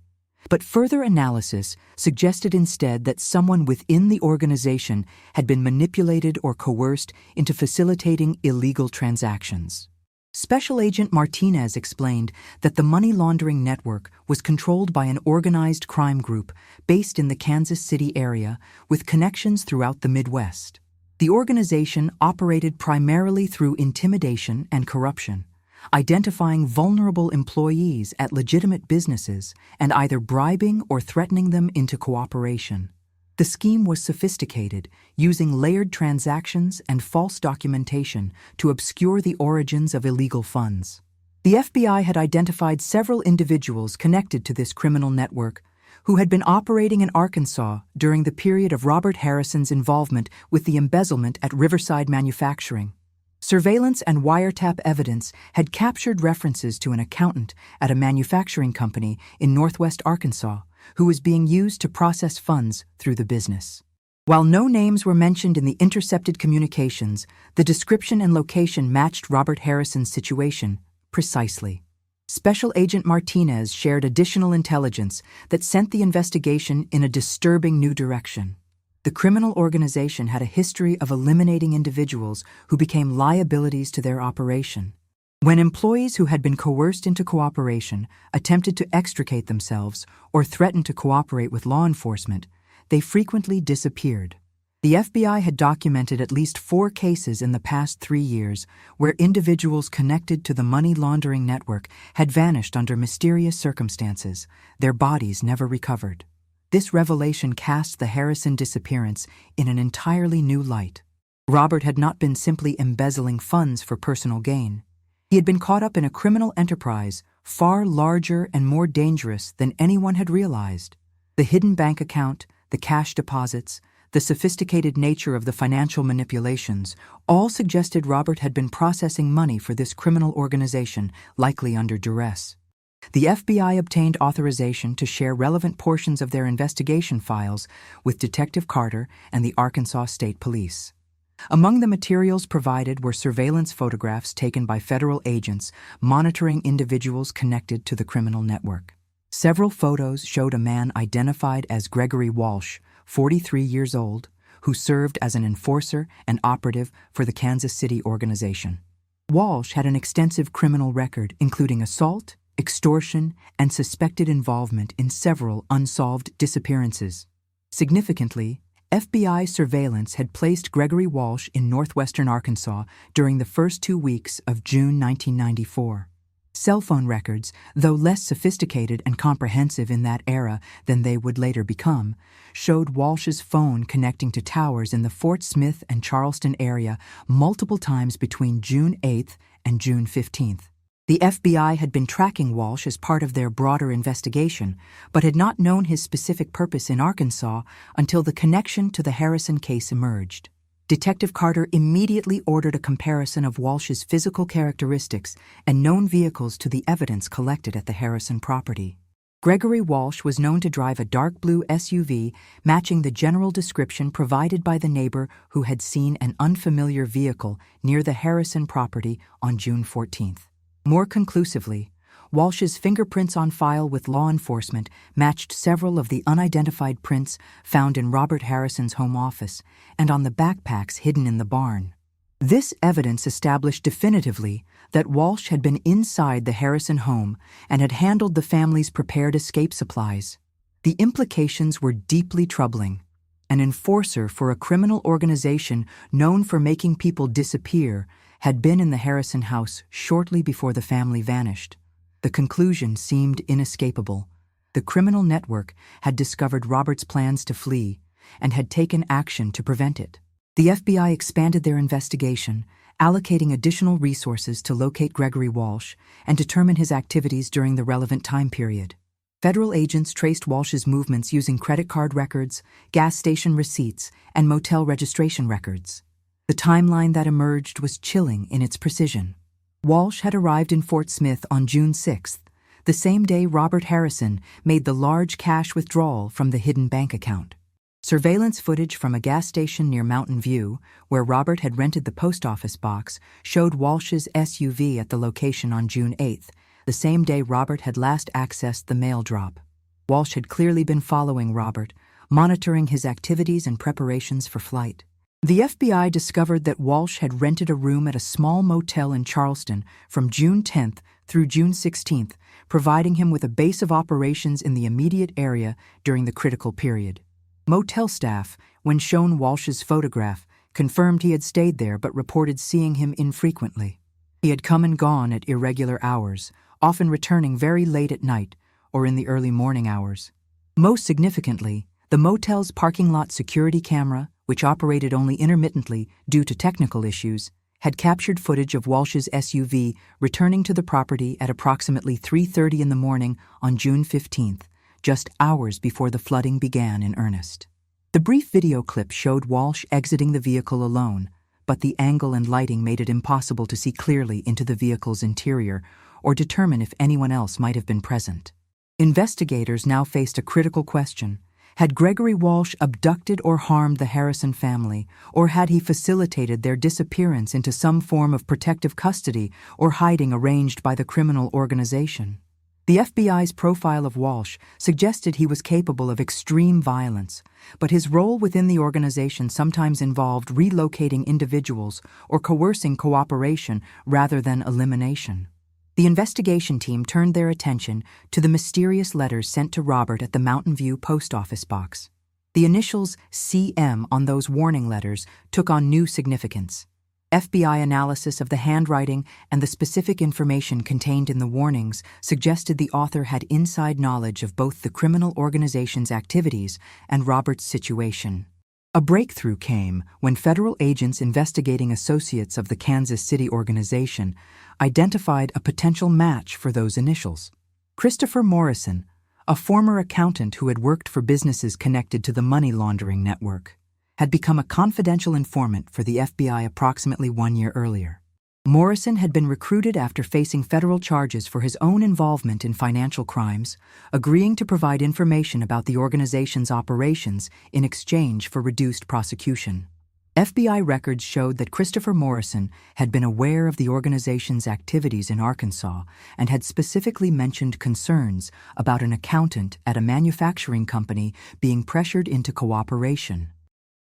But further analysis suggested instead that someone within the organization had been manipulated or coerced into facilitating illegal transactions. Special Agent Martinez explained that the money laundering network was controlled by an organized crime group based in the Kansas City area with connections throughout the Midwest. The organization operated primarily through intimidation and corruption, identifying vulnerable employees at legitimate businesses and either bribing or threatening them into cooperation. The scheme was sophisticated, using layered transactions and false documentation to obscure the origins of illegal funds. The FBI had identified several individuals connected to this criminal network who had been operating in Arkansas during the period of Robert Harrison's involvement with the embezzlement at Riverside Manufacturing. Surveillance and wiretap evidence had captured references to an accountant at a manufacturing company in northwest Arkansas who was being used to process funds through the business. While no names were mentioned in the intercepted communications, the description and location matched Robert Harrison's situation precisely. Special Agent Martinez shared additional intelligence that sent the investigation in a disturbing new direction. The criminal organization had a history of eliminating individuals who became liabilities to their operation. When employees who had been coerced into cooperation attempted to extricate themselves or threatened to cooperate with law enforcement, they frequently disappeared. The FBI had documented at least 4 cases in the past 3 years where individuals connected to the money laundering network had vanished under mysterious circumstances, their bodies never recovered. This revelation cast the Harrison disappearance in an entirely new light. Robert had not been simply embezzling funds for personal gain. He had been caught up in a criminal enterprise far larger and more dangerous than anyone had realized. The hidden bank account, the cash deposits, the sophisticated nature of the financial manipulations all suggested Robert had been processing money for this criminal organization, likely under duress. The FBI obtained authorization to share relevant portions of their investigation files with Detective Carter and the Arkansas State Police. Among the materials provided were surveillance photographs taken by federal agents monitoring individuals connected to the criminal network. Several photos showed a man identified as Gregory Walsh, 43 years old, who served as an enforcer and operative for the Kansas City organization. Walsh had an extensive criminal record, including assault, extortion, and suspected involvement in several unsolved disappearances. Significantly, FBI surveillance had placed Gregory Walsh in northwestern Arkansas during the first 2 weeks of June 1994. Cell phone records, though less sophisticated and comprehensive in that era than they would later become, showed Walsh's phone connecting to towers in the Fort Smith and Charleston area multiple times between June 8th and June 15th. The FBI had been tracking Walsh as part of their broader investigation, but had not known his specific purpose in Arkansas until the connection to the Harrison case emerged. Detective Carter immediately ordered a comparison of Walsh's physical characteristics and known vehicles to the evidence collected at the Harrison property. Gregory Walsh was known to drive a dark blue SUV matching the general description provided by the neighbor who had seen an unfamiliar vehicle near the Harrison property on June 14th. More conclusively, Walsh's fingerprints on file with law enforcement matched several of the unidentified prints found in Robert Harrison's home office and on the backpacks hidden in the barn. This evidence established definitively that Walsh had been inside the Harrison home and had handled the family's prepared escape supplies. The implications were deeply troubling. An enforcer for a criminal organization known for making people disappear had been in the Harrison house shortly before the family vanished. The conclusion seemed inescapable. The criminal network had discovered Robert's plans to flee and had taken action to prevent it. The FBI expanded their investigation, allocating additional resources to locate Gregory Walsh and determine his activities during the relevant time period. Federal agents traced Walsh's movements using credit card records, gas station receipts, and motel registration records. The timeline that emerged was chilling in its precision. Walsh had arrived in Fort Smith on June 6th, the same day Robert Harrison made the large cash withdrawal from the hidden bank account. Surveillance footage from a gas station near Mountain View, where Robert had rented the post office box, showed Walsh's SUV at the location on June 8th, the same day Robert had last accessed the mail drop. Walsh had clearly been following Robert, monitoring his activities and preparations for flight. The FBI discovered that Walsh had rented a room at a small motel in Charleston from June 10th through June 16th, providing him with a base of operations in the immediate area during the critical period. Motel staff, when shown Walsh's photograph, confirmed he had stayed there but reported seeing him infrequently. He had come and gone at irregular hours, often returning very late at night or in the early morning hours. Most significantly, the motel's parking lot security camera, which operated only intermittently due to technical issues, had captured footage of Walsh's SUV returning to the property at approximately 3:30 in the morning on June 15th, just hours before the flooding began in earnest. The brief video clip showed Walsh exiting the vehicle alone, but the angle and lighting made it impossible to see clearly into the vehicle's interior or determine if anyone else might have been present. Investigators now faced a critical question. Had Gregory Walsh abducted or harmed the Harrison family, or had he facilitated their disappearance into some form of protective custody or hiding arranged by the criminal organization? The FBI's profile of Walsh suggested he was capable of extreme violence, but his role within the organization sometimes involved relocating individuals or coercing cooperation rather than elimination. The investigation team turned their attention to the mysterious letters sent to Robert at the Mountain View post office box. The initials CM on those warning letters took on new significance. FBI analysis of the handwriting and the specific information contained in the warnings suggested the author had inside knowledge of both the criminal organization's activities and Robert's situation. A breakthrough came when federal agents investigating associates of the Kansas City organization identified a potential match for those initials. Christopher Morrison, a former accountant who had worked for businesses connected to the money laundering network, had become a confidential informant for the FBI approximately 1 year earlier. Morrison had been recruited after facing federal charges for his own involvement in financial crimes, agreeing to provide information about the organization's operations in exchange for reduced prosecution. FBI records showed that Christopher Morrison had been aware of the organization's activities in Arkansas and had specifically mentioned concerns about an accountant at a manufacturing company being pressured into cooperation.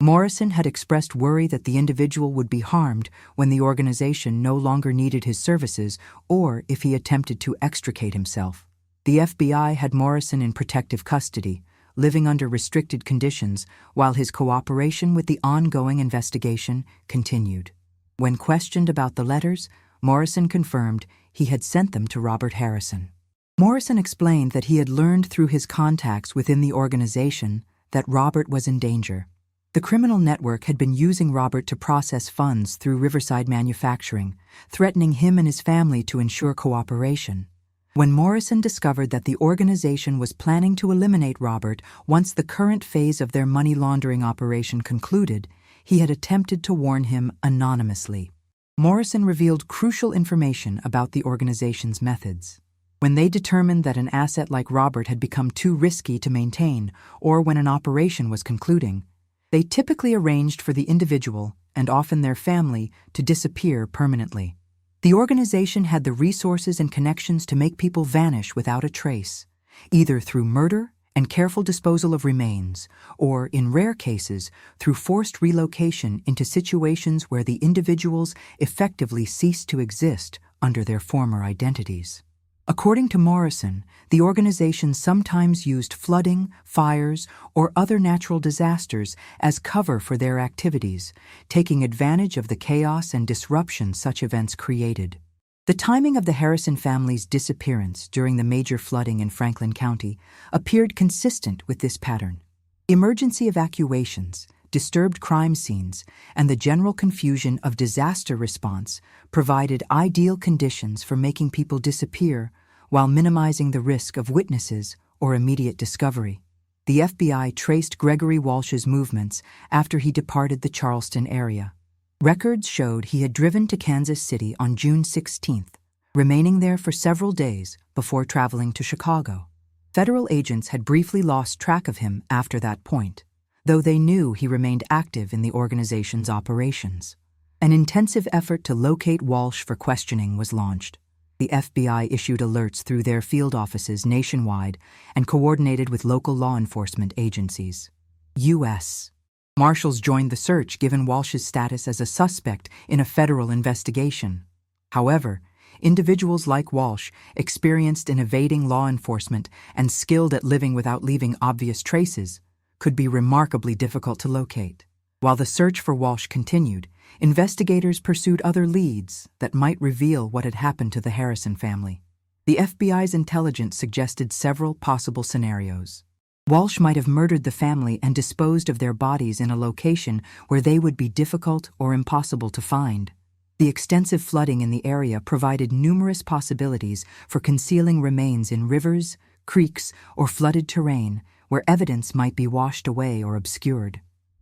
Morrison had expressed worry that the individual would be harmed when the organization no longer needed his services or if he attempted to extricate himself. The FBI had Morrison in protective custody, living under restricted conditions while his cooperation with the ongoing investigation continued. When questioned about the letters, Morrison confirmed he had sent them to Robert Harrison. Morrison explained that he had learned through his contacts within the organization that Robert was in danger. The criminal network had been using Robert to process funds through Riverside Manufacturing, threatening him and his family to ensure cooperation. When Morrison discovered that the organization was planning to eliminate Robert once the current phase of their money laundering operation concluded, he had attempted to warn him anonymously. Morrison revealed crucial information about the organization's methods. When they determined that an asset like Robert had become too risky to maintain, or when an operation was concluding, they typically arranged for the individual, and often their family, to disappear permanently. The organization had the resources and connections to make people vanish without a trace, either through murder and careful disposal of remains, or, in rare cases, through forced relocation into situations where the individuals effectively ceased to exist under their former identities. According to Morrison, the organization sometimes used flooding, fires, or other natural disasters as cover for their activities, taking advantage of the chaos and disruption such events created. The timing of the Harrison family's disappearance during the major flooding in Franklin County appeared consistent with this pattern. Emergency evacuations, disturbed crime scenes, and the general confusion of disaster response provided ideal conditions for making people disappear while minimizing the risk of witnesses or immediate discovery. The FBI traced Gregory Walsh's movements after he departed the Charleston area. Records showed he had driven to Kansas City on June 16th, remaining there for several days before traveling to Chicago. Federal agents had briefly lost track of him after that point, though they knew he remained active in the organization's operations. An intensive effort to locate Walsh for questioning was launched. The FBI issued alerts through their field offices nationwide and coordinated with local law enforcement agencies. U.S. Marshals joined the search given Walsh's status as a suspect in a federal investigation. However, individuals like Walsh, experienced in evading law enforcement and skilled at living without leaving obvious traces, could be remarkably difficult to locate. While the search for Walsh continued, investigators pursued other leads that might reveal what had happened to the Harrison family. The FBI's intelligence suggested several possible scenarios. Walsh might have murdered the family and disposed of their bodies in a location where they would be difficult or impossible to find. The extensive flooding in the area provided numerous possibilities for concealing remains in rivers, creeks, or flooded terrain where evidence might be washed away or obscured.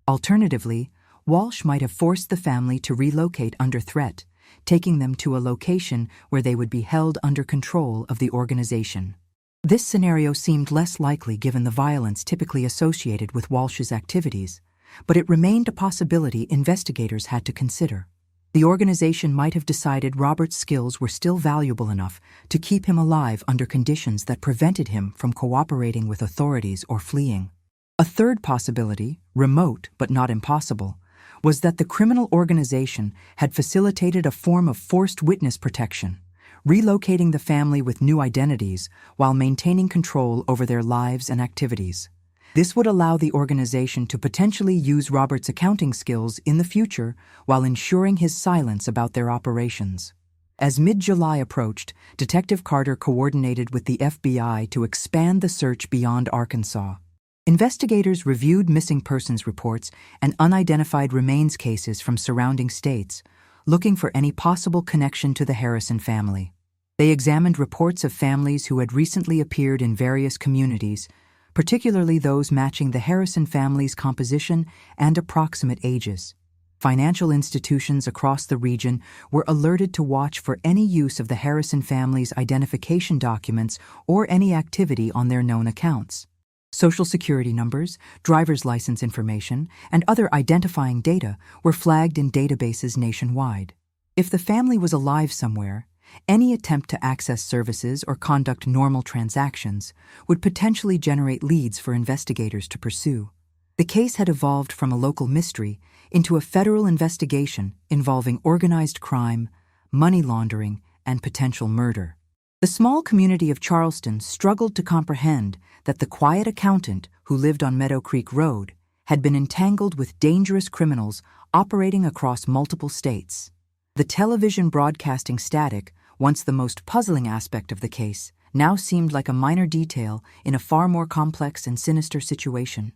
Alternatively, Walsh might have forced the family to relocate under threat, taking them to a location where they would be held under control of the organization. This scenario seemed less likely given the violence typically associated with Walsh's activities, but it remained a possibility investigators had to consider. The organization might have decided Robert's skills were still valuable enough to keep him alive under conditions that prevented him from cooperating with authorities or fleeing. A third possibility, remote but not impossible, was that the criminal organization had facilitated a form of forced witness protection, relocating the family with new identities while maintaining control over their lives and activities. This would allow the organization to potentially use Robert's accounting skills in the future while ensuring his silence about their operations. As mid-July approached, Detective Carter coordinated with the FBI to expand the search beyond Arkansas. Investigators reviewed missing persons reports and unidentified remains cases from surrounding states, looking for any possible connection to the Harrison family. They examined reports of families who had recently appeared in various communities, particularly those matching the Harrison family's composition and approximate ages. Financial institutions across the region were alerted to watch for any use of the Harrison family's identification documents or any activity on their known accounts. Social security numbers, driver's license information, and other identifying data were flagged in databases nationwide. If the family was alive somewhere, any attempt to access services or conduct normal transactions would potentially generate leads for investigators to pursue. The case had evolved from a local mystery into a federal investigation involving organized crime, money laundering, and potential murder. The small community of Charleston struggled to comprehend that the quiet accountant who lived on Meadow Creek Road had been entangled with dangerous criminals operating across multiple states. The television broadcasting static, once the most puzzling aspect of the case, now seemed like a minor detail in a far more complex and sinister situation.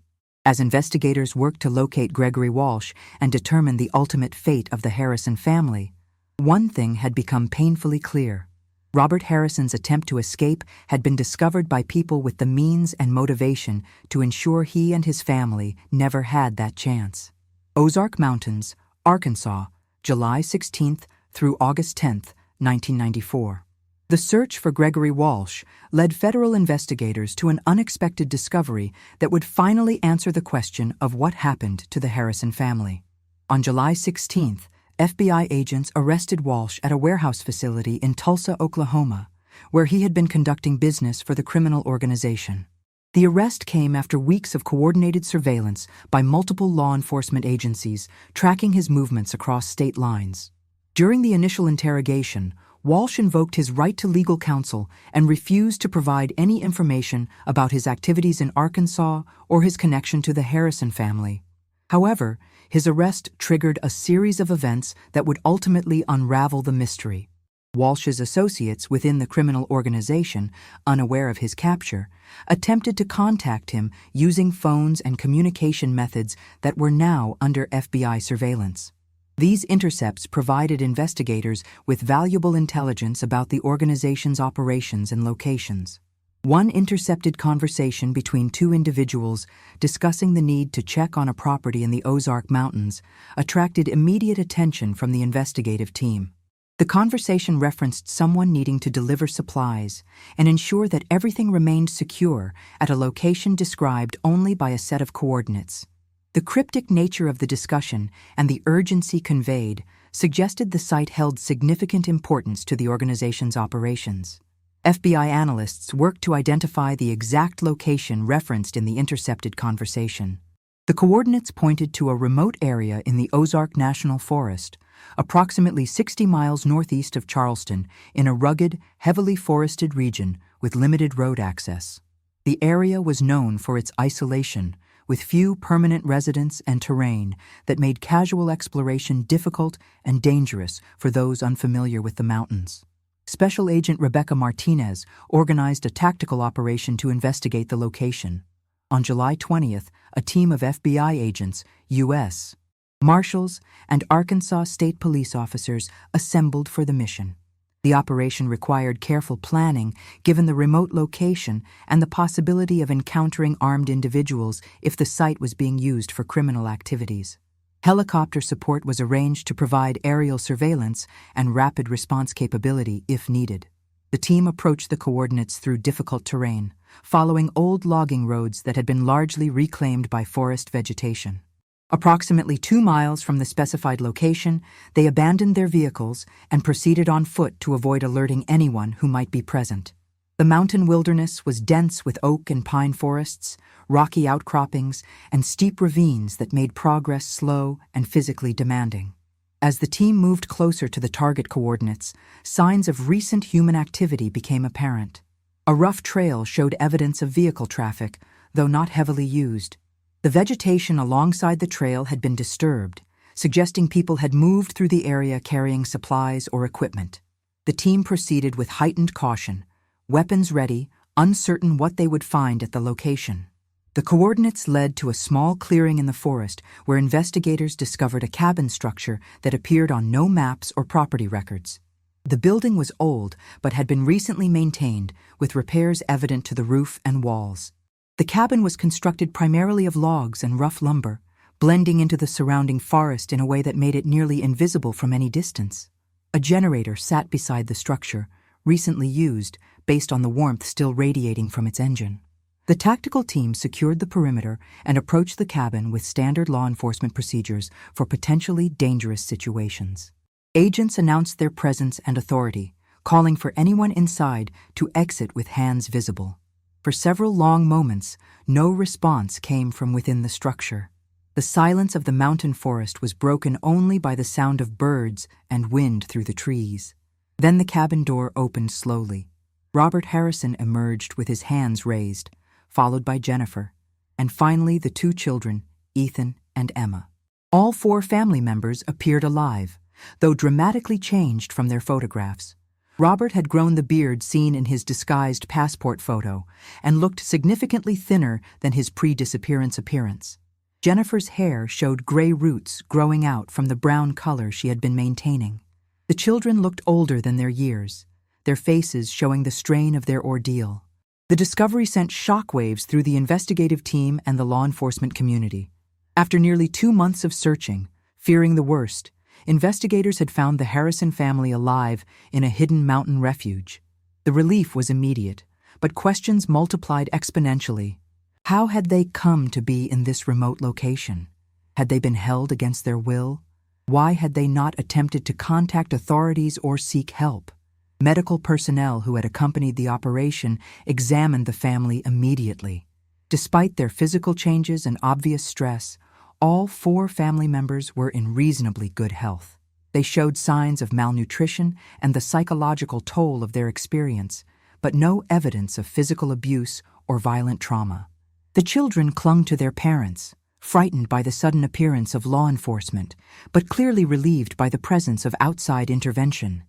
As investigators worked to locate Gregory Walsh and determine the ultimate fate of the Harrison family, one thing had become painfully clear. Robert Harrison's attempt to escape had been discovered by people with the means and motivation to ensure he and his family never had that chance. Ozark Mountains, Arkansas, July 16th through August 10th, 1994. The search for Gregory Walsh led federal investigators to an unexpected discovery that would finally answer the question of what happened to the Harrison family. On July 16th, FBI agents arrested Walsh at a warehouse facility in Tulsa, Oklahoma, where he had been conducting business for the criminal organization. The arrest came after weeks of coordinated surveillance by multiple law enforcement agencies tracking his movements across state lines. During the initial interrogation, Walsh invoked his right to legal counsel and refused to provide any information about his activities in Arkansas or his connection to the Harrison family. However, his arrest triggered a series of events that would ultimately unravel the mystery. Walsh's associates within the criminal organization, unaware of his capture, attempted to contact him using phones and communication methods that were now under FBI surveillance. These intercepts provided investigators with valuable intelligence about the organization's operations and locations. One intercepted conversation between two individuals discussing the need to check on a property in the Ozark Mountains attracted immediate attention from the investigative team. The conversation referenced someone needing to deliver supplies and ensure that everything remained secure at a location described only by a set of coordinates. The cryptic nature of the discussion and the urgency conveyed suggested the site held significant importance to the organization's operations. FBI analysts worked to identify the exact location referenced in the intercepted conversation. The coordinates pointed to a remote area in the Ozark National Forest, approximately 60 miles northeast of Charleston, in a rugged, heavily forested region with limited road access. The area was known for its isolation, with few permanent residents and terrain that made casual exploration difficult and dangerous for those unfamiliar with the mountains. Special Agent Rebecca Martinez organized a tactical operation to investigate the location. On July 20th, a team of FBI agents, U.S. Marshals, and Arkansas State Police officers assembled for the mission. The operation required careful planning given the remote location and the possibility of encountering armed individuals if the site was being used for criminal activities. Helicopter support was arranged to provide aerial surveillance and rapid response capability if needed. The team approached the coordinates through difficult terrain, following old logging roads that had been largely reclaimed by forest vegetation. Approximately 2 miles from the specified location, they abandoned their vehicles and proceeded on foot to avoid alerting anyone who might be present. The mountain wilderness was dense with oak and pine forests, rocky outcroppings, and steep ravines that made progress slow and physically demanding. As the team moved closer to the target coordinates, signs of recent human activity became apparent. A rough trail showed evidence of vehicle traffic, though not heavily used. The vegetation alongside the trail had been disturbed, suggesting people had moved through the area carrying supplies or equipment. The team proceeded with heightened caution, weapons ready, uncertain what they would find at the location. The coordinates led to a small clearing in the forest where investigators discovered a cabin structure that appeared on no maps or property records. The building was old but had been recently maintained, with repairs evident to the roof and walls. The cabin was constructed primarily of logs and rough lumber, blending into the surrounding forest in a way that made it nearly invisible from any distance. A generator sat beside the structure, recently used, based on the warmth still radiating from its engine. The tactical team secured the perimeter and approached the cabin with standard law enforcement procedures for potentially dangerous situations. Agents announced their presence and authority, calling for anyone inside to exit with hands visible. For several long moments, no response came from within the structure. The silence of the mountain forest was broken only by the sound of birds and wind through the trees. Then the cabin door opened slowly. Robert Harrison emerged with his hands raised, followed by Jennifer, and finally the 2 children, Ethan and Emma. All 4 family members appeared alive, though dramatically changed from their photographs. Robert had grown the beard seen in his disguised passport photo and looked significantly thinner than his pre-disappearance appearance. Jennifer's hair showed gray roots growing out from the brown color she had been maintaining. The children looked older than their years, their faces showing the strain of their ordeal. The discovery sent shockwaves through the investigative team and the law enforcement community. After nearly 2 months of searching, fearing the worst, investigators had found the Harrison family alive in a hidden mountain refuge. The relief was immediate, but questions multiplied exponentially. How had they come to be in this remote location? Had they been held against their will? Why had they not attempted to contact authorities or seek help? Medical personnel who had accompanied the operation examined the family immediately. Despite their physical changes and obvious stress, all 4 family members were in reasonably good health. They showed signs of malnutrition and the psychological toll of their experience, but no evidence of physical abuse or violent trauma. The children clung to their parents, frightened by the sudden appearance of law enforcement, but clearly relieved by the presence of outside intervention.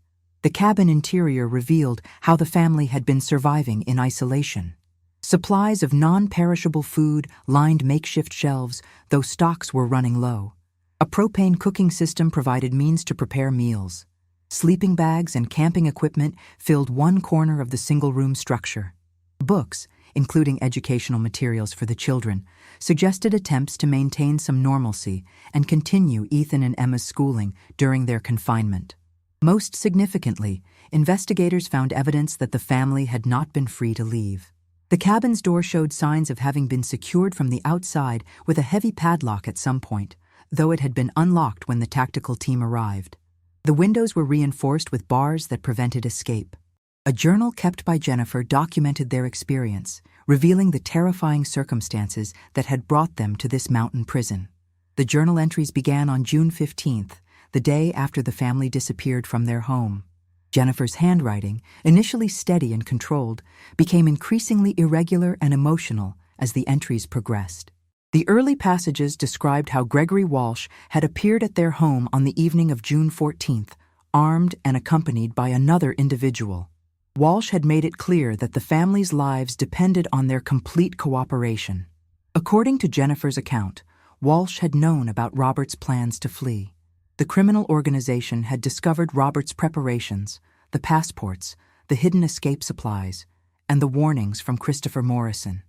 The cabin interior revealed how the family had been surviving in isolation. Supplies of non-perishable food lined makeshift shelves, though stocks were running low. A propane cooking system provided means to prepare meals. Sleeping bags and camping equipment filled one corner of the single-room structure. Books, including educational materials for the children, suggested attempts to maintain some normalcy and continue Ethan and Emma's schooling during their confinement. Most significantly, investigators found evidence that the family had not been free to leave. The cabin's door showed signs of having been secured from the outside with a heavy padlock at some point, though it had been unlocked when the tactical team arrived. The windows were reinforced with bars that prevented escape. A journal kept by Jennifer documented their experience, revealing the terrifying circumstances that had brought them to this mountain prison. The journal entries began on June 15th, the day after the family disappeared from their home. Jennifer's handwriting, initially steady and controlled, became increasingly irregular and emotional as the entries progressed. The early passages described how Gregory Walsh had appeared at their home on the evening of June 14th, armed and accompanied by another individual. Walsh had made it clear that the family's lives depended on their complete cooperation. According to Jennifer's account, Walsh had known about Robert's plans to flee. The criminal organization had discovered Robert's preparations, the passports, the hidden escape supplies, and the warnings from Christopher Morrison.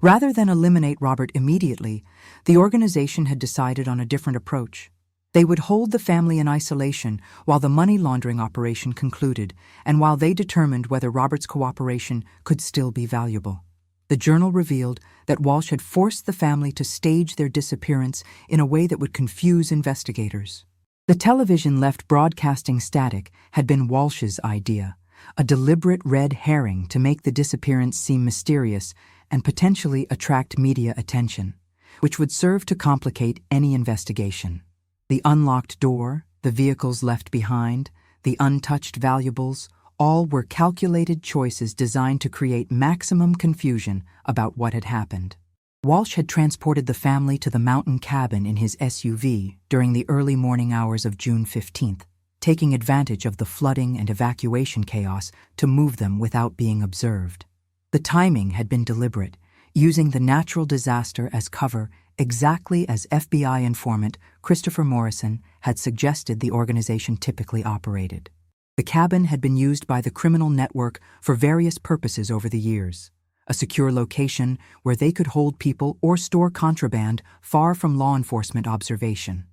Rather than eliminate Robert immediately, the organization had decided on a different approach. They would hold the family in isolation while the money laundering operation concluded and while they determined whether Robert's cooperation could still be valuable. The journal revealed that Walsh had forced the family to stage their disappearance in a way that would confuse investigators. The television left broadcasting static had been Walsh's idea, a deliberate red herring to make the disappearance seem mysterious and potentially attract media attention, which would serve to complicate any investigation. The unlocked door, the vehicles left behind, the untouched valuables, all were calculated choices designed to create maximum confusion about what had happened. Walsh had transported the family to the mountain cabin in his SUV during the early morning hours of June 15th, taking advantage of the flooding and evacuation chaos to move them without being observed. The timing had been deliberate, using the natural disaster as cover exactly as FBI informant Christopher Morrison had suggested the organization typically operated. The cabin had been used by the criminal network for various purposes over the years. A secure location where they could hold people or store contraband far from law enforcement observation.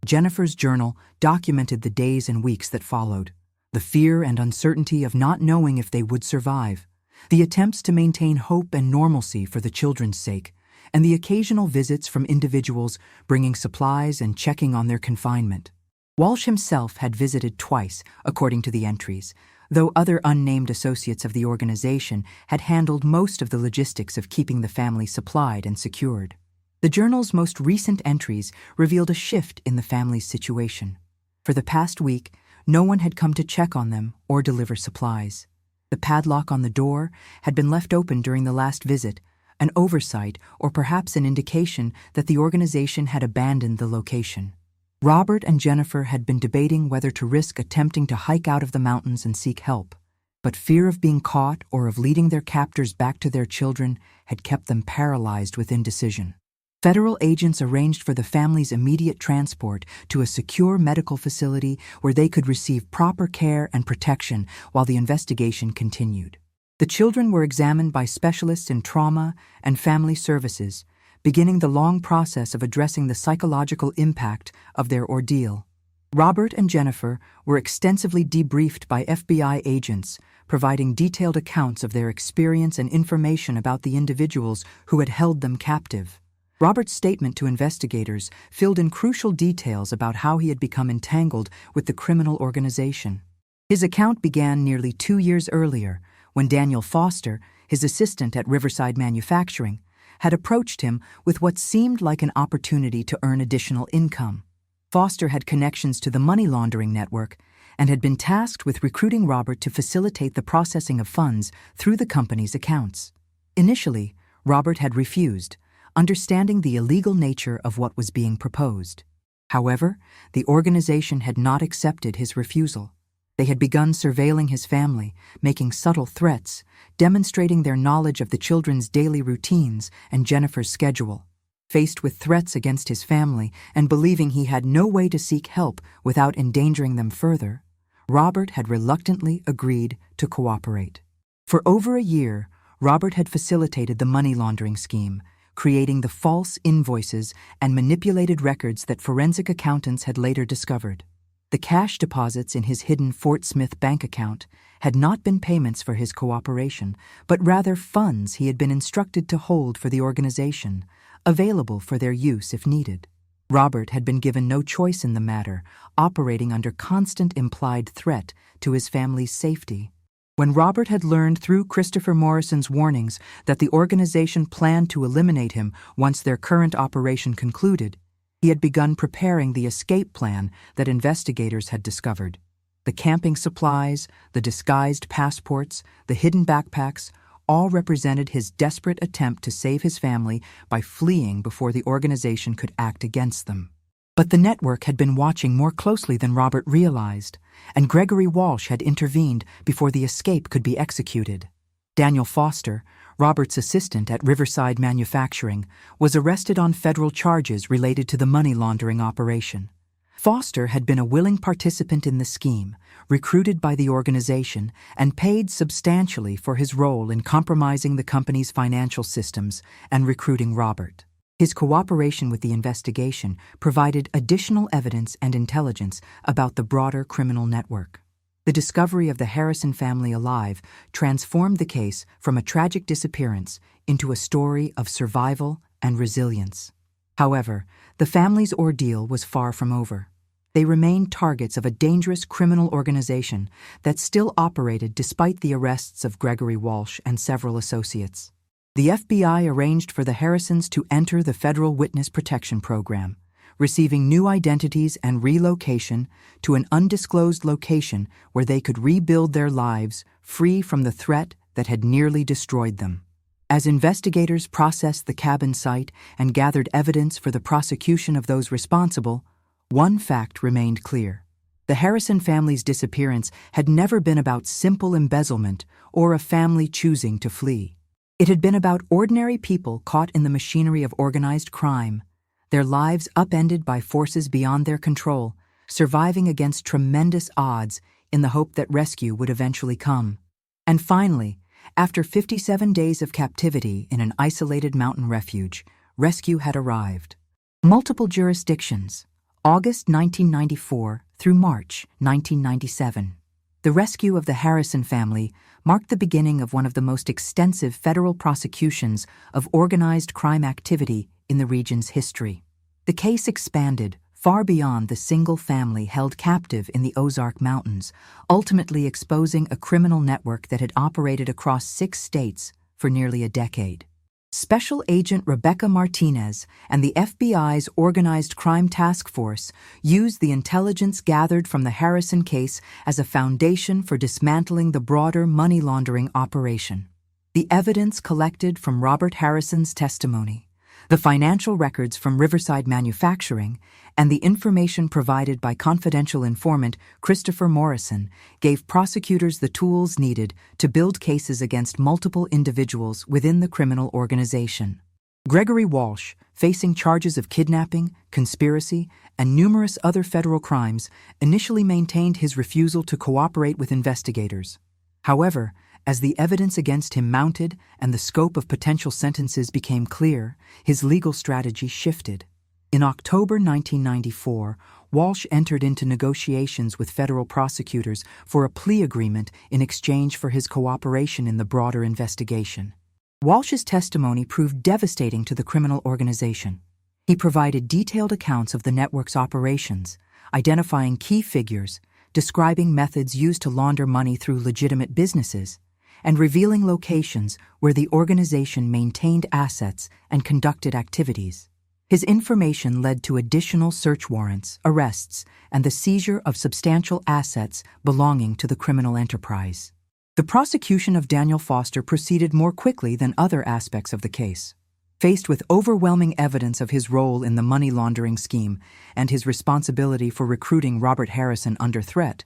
Jennifer's journal documented the days and weeks that followed, the fear and uncertainty of not knowing if they would survive, the attempts to maintain hope and normalcy for the children's sake, and the occasional visits from individuals bringing supplies and checking on their confinement. Walsh himself had visited twice, according to the entries, though other unnamed associates of the organization had handled most of the logistics of keeping the family supplied and secured. The journal's most recent entries revealed a shift in the family's situation. For the past week, no one had come to check on them or deliver supplies. The padlock on the door had been left open during the last visit, an oversight or perhaps an indication that the organization had abandoned the location. Robert and Jennifer had been debating whether to risk attempting to hike out of the mountains and seek help, but fear of being caught or of leading their captors back to their children had kept them paralyzed with indecision. Federal agents arranged for the family's immediate transport to a secure medical facility where they could receive proper care and protection while the investigation continued. The children were examined by specialists in trauma and family services, beginning the long process of addressing the psychological impact of their ordeal. Robert and Jennifer were extensively debriefed by FBI agents, providing detailed accounts of their experience and information about the individuals who had held them captive. Robert's statement to investigators filled in crucial details about how he had become entangled with the criminal organization. His account began nearly 2 years earlier, when Daniel Foster, his assistant at Riverside Manufacturing, had approached him with what seemed like an opportunity to earn additional income. Foster had connections to the money laundering network and had been tasked with recruiting Robert to facilitate the processing of funds through the company's accounts. Initially, Robert had refused, understanding the illegal nature of what was being proposed. However, the organization had not accepted his refusal. They had begun surveilling his family, making subtle threats, demonstrating their knowledge of the children's daily routines and Jennifer's schedule. Faced with threats against his family and believing he had no way to seek help without endangering them further, Robert had reluctantly agreed to cooperate. For over a year, Robert had facilitated the money laundering scheme, creating the false invoices and manipulated records that forensic accountants had later discovered. The cash deposits in his hidden Fort Smith bank account had not been payments for his cooperation, but rather funds he had been instructed to hold for the organization, available for their use if needed. Robert had been given no choice in the matter, operating under constant implied threat to his family's safety. When Robert had learned through Christopher Morrison's warnings that the organization planned to eliminate him once their current operation concluded, he had begun preparing the escape plan that investigators had discovered. The camping supplies, the disguised passports, the hidden backpacks, all represented his desperate attempt to save his family by fleeing before the organization could act against them. But the network had been watching more closely than Robert realized, and Gregory Walsh had intervened before the escape could be executed. Daniel Foster, Robert's assistant at Riverside Manufacturing, was arrested on federal charges related to the money laundering operation. Foster had been a willing participant in the scheme, recruited by the organization, and paid substantially for his role in compromising the company's financial systems and recruiting Robert. His cooperation with the investigation provided additional evidence and intelligence about the broader criminal network. The discovery of the Harrison family alive transformed the case from a tragic disappearance into a story of survival and resilience. However, the family's ordeal was far from over. They remained targets of a dangerous criminal organization that still operated despite the arrests of Gregory Walsh and several associates. The FBI arranged for the Harrisons to enter the Federal Witness Protection Program, receiving new identities and relocation to an undisclosed location where they could rebuild their lives free from the threat that had nearly destroyed them. As investigators processed the cabin site and gathered evidence for the prosecution of those responsible, one fact remained clear. The Harrison family's disappearance had never been about simple embezzlement or a family choosing to flee. It had been about ordinary people caught in the machinery of organized crime, their lives upended by forces beyond their control, surviving against tremendous odds in the hope that rescue would eventually come. And finally, after 57 days of captivity in an isolated mountain refuge, rescue had arrived. Multiple jurisdictions, August 1994 through March 1997. The rescue of the Harrison family marked the beginning of one of the most extensive federal prosecutions of organized crime activity in the region's history. The case expanded far beyond the single family held captive in the Ozark Mountains, ultimately exposing a criminal network that had operated across 6 states for nearly a decade. Special Agent Rebecca Martinez and the FBI's Organized Crime Task Force used the intelligence gathered from the Harrison case as a foundation for dismantling the broader money laundering operation. The evidence collected from Robert Harrison's testimony, the financial records from Riverside Manufacturing, and the information provided by confidential informant Christopher Morrison gave prosecutors the tools needed to build cases against multiple individuals within the criminal organization. Gregory Walsh, facing charges of kidnapping, conspiracy, and numerous other federal crimes, initially maintained his refusal to cooperate with investigators. However, as the evidence against him mounted and the scope of potential sentences became clear, his legal strategy shifted. In October 1994, Walsh entered into negotiations with federal prosecutors for a plea agreement in exchange for his cooperation in the broader investigation. Walsh's testimony proved devastating to the criminal organization. He provided detailed accounts of the network's operations, identifying key figures, describing methods used to launder money through legitimate businesses, and revealing locations where the organization maintained assets and conducted activities. His information led to additional search warrants, arrests, and the seizure of substantial assets belonging to the criminal enterprise. The prosecution of Daniel Foster proceeded more quickly than other aspects of the case. Faced with overwhelming evidence of his role in the money laundering scheme and his responsibility for recruiting Robert Harrison under threat,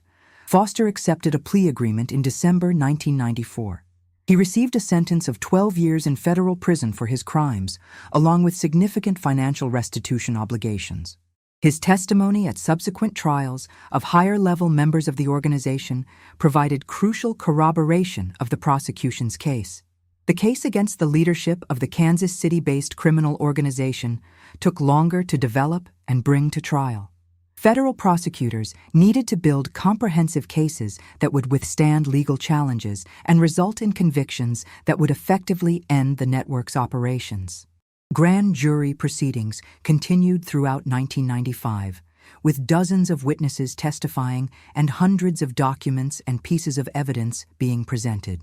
Foster accepted a plea agreement in December 1994. He received a sentence of 12 years in federal prison for his crimes, along with significant financial restitution obligations. His testimony at subsequent trials of higher-level members of the organization provided crucial corroboration of the prosecution's case. The case against the leadership of the Kansas City-based criminal organization took longer to develop and bring to trial. Federal prosecutors needed to build comprehensive cases that would withstand legal challenges and result in convictions that would effectively end the network's operations. Grand jury proceedings continued throughout 1995, with dozens of witnesses testifying and hundreds of documents and pieces of evidence being presented.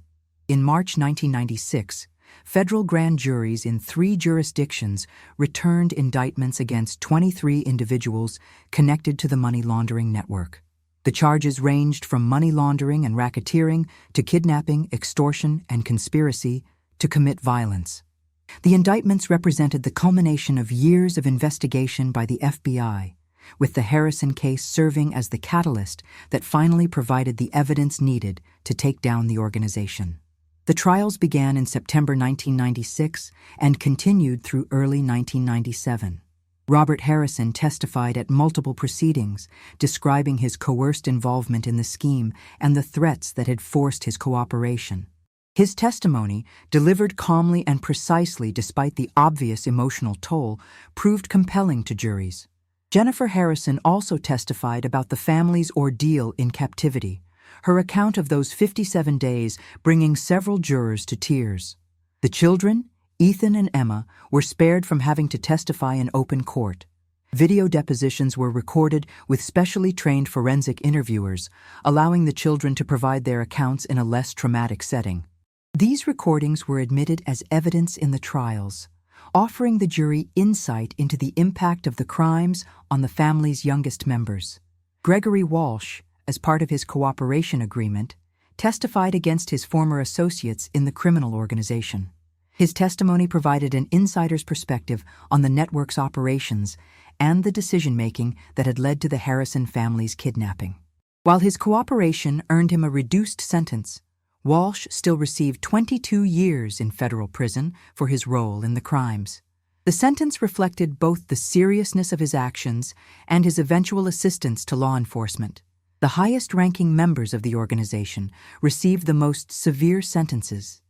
In March 1996, federal grand juries in 3 jurisdictions returned indictments against 23 individuals connected to the money laundering network. The charges ranged from money laundering and racketeering to kidnapping, extortion, and conspiracy to commit violence. The indictments represented the culmination of years of investigation by the FBI, with the Harrison case serving as the catalyst that finally provided the evidence needed to take down the organization. The trials began in September 1996 and continued through early 1997. Robert Harrison testified at multiple proceedings, describing his coerced involvement in the scheme and the threats that had forced his cooperation. His testimony, delivered calmly and precisely despite the obvious emotional toll, proved compelling to juries. Jennifer Harrison also testified about the family's ordeal in captivity, her account of those 57 days bringing several jurors to tears. The children, Ethan and Emma, were spared from having to testify in open court. Video depositions were recorded with specially trained forensic interviewers, allowing the children to provide their accounts in a less traumatic setting. These recordings were admitted as evidence in the trials, offering the jury insight into the impact of the crimes on the family's youngest members. Gregory Walsh, as part of his cooperation agreement, testified against his former associates in the criminal organization. His testimony provided an insider's perspective on the network's operations and the decision-making that had led to the Harrison family's kidnapping. While his cooperation earned him a reduced sentence, Walsh still received 22 years in federal prison for his role in the crimes. The sentence reflected both the seriousness of his actions and his eventual assistance to law enforcement. The highest-ranking members of the organization received the most severe sentences.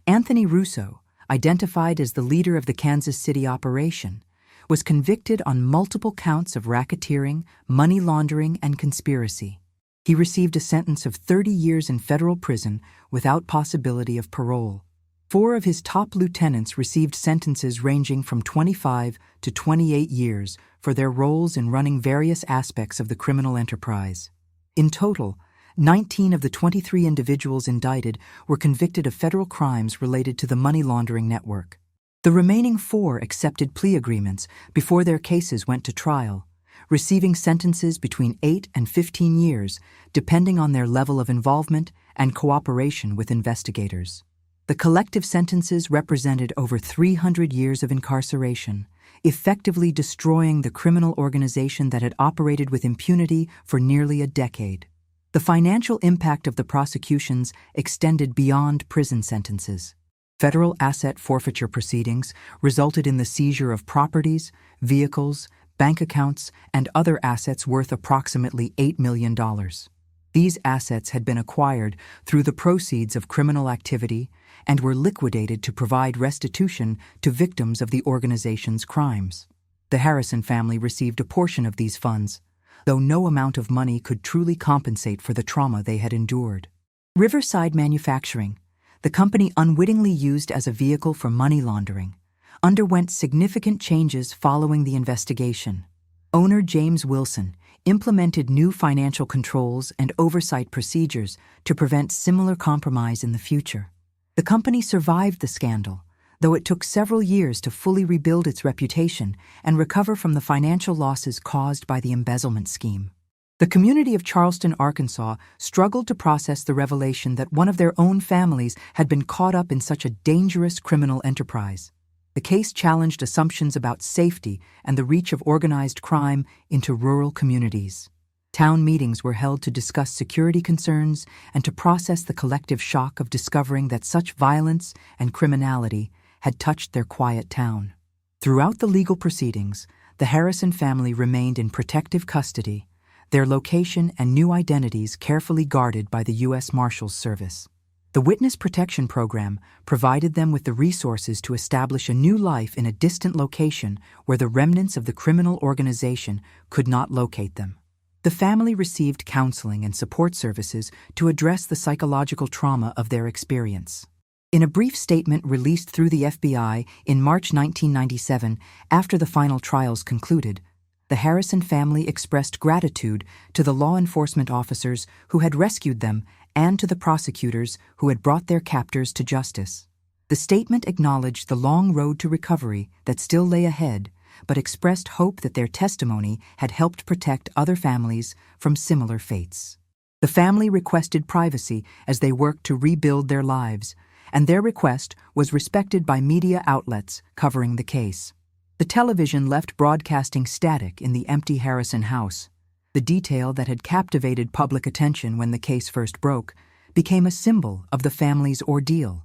Anthony Russo, identified as the leader of the Kansas City operation, was convicted on multiple counts of racketeering, money laundering, and conspiracy. He received a sentence of 30 years in federal prison without possibility of parole. 4 of his top lieutenants received sentences ranging from 25 to 28 years for their roles in running various aspects of the criminal enterprise. In total, 19 of the 23 individuals indicted were convicted of federal crimes related to the money laundering network. The remaining 4 accepted plea agreements before their cases went to trial, receiving sentences between 8 and 15 years, depending on their level of involvement and cooperation with investigators. The collective sentences represented over 300 years of incarceration, effectively destroying the criminal organization that had operated with impunity for nearly a decade. The financial impact of the prosecutions extended beyond prison sentences. Federal asset forfeiture proceedings resulted in the seizure of properties, vehicles, bank accounts, and other assets worth approximately $8 million. These assets had been acquired through the proceeds of criminal activity and were liquidated to provide restitution to victims of the organization's crimes. The Harrison family received a portion of these funds, though no amount of money could truly compensate for the trauma they had endured. Riverside Manufacturing, the company unwittingly used as a vehicle for money laundering, underwent significant changes following the investigation. Owner James Wilson implemented new financial controls and oversight procedures to prevent similar compromise in the future. The company survived the scandal, though it took several years to fully rebuild its reputation and recover from the financial losses caused by the embezzlement scheme. The community of Charleston, Arkansas, struggled to process the revelation that one of their own families had been caught up in such a dangerous criminal enterprise. The case challenged assumptions about safety and the reach of organized crime into rural communities. Town meetings were held to discuss security concerns and to process the collective shock of discovering that such violence and criminality had touched their quiet town. Throughout the legal proceedings, the Harrison family remained in protective custody, their location and new identities carefully guarded by the U.S. Marshals Service. The Witness Protection Program provided them with the resources to establish a new life in a distant location where the remnants of the criminal organization could not locate them. The family received counseling and support services to address the psychological trauma of their experience. In a brief statement released through the FBI in March 1997, after the final trials concluded, the Harrison family expressed gratitude to the law enforcement officers who had rescued them and to the prosecutors who had brought their captors to justice. The statement acknowledged the long road to recovery that still lay ahead, but expressed hope that their testimony had helped protect other families from similar fates. The family requested privacy as they worked to rebuild their lives, and their request was respected by media outlets covering the case. The television left broadcasting static in the empty Harrison house. The detail that had captivated public attention when the case first broke became a symbol of the family's ordeal.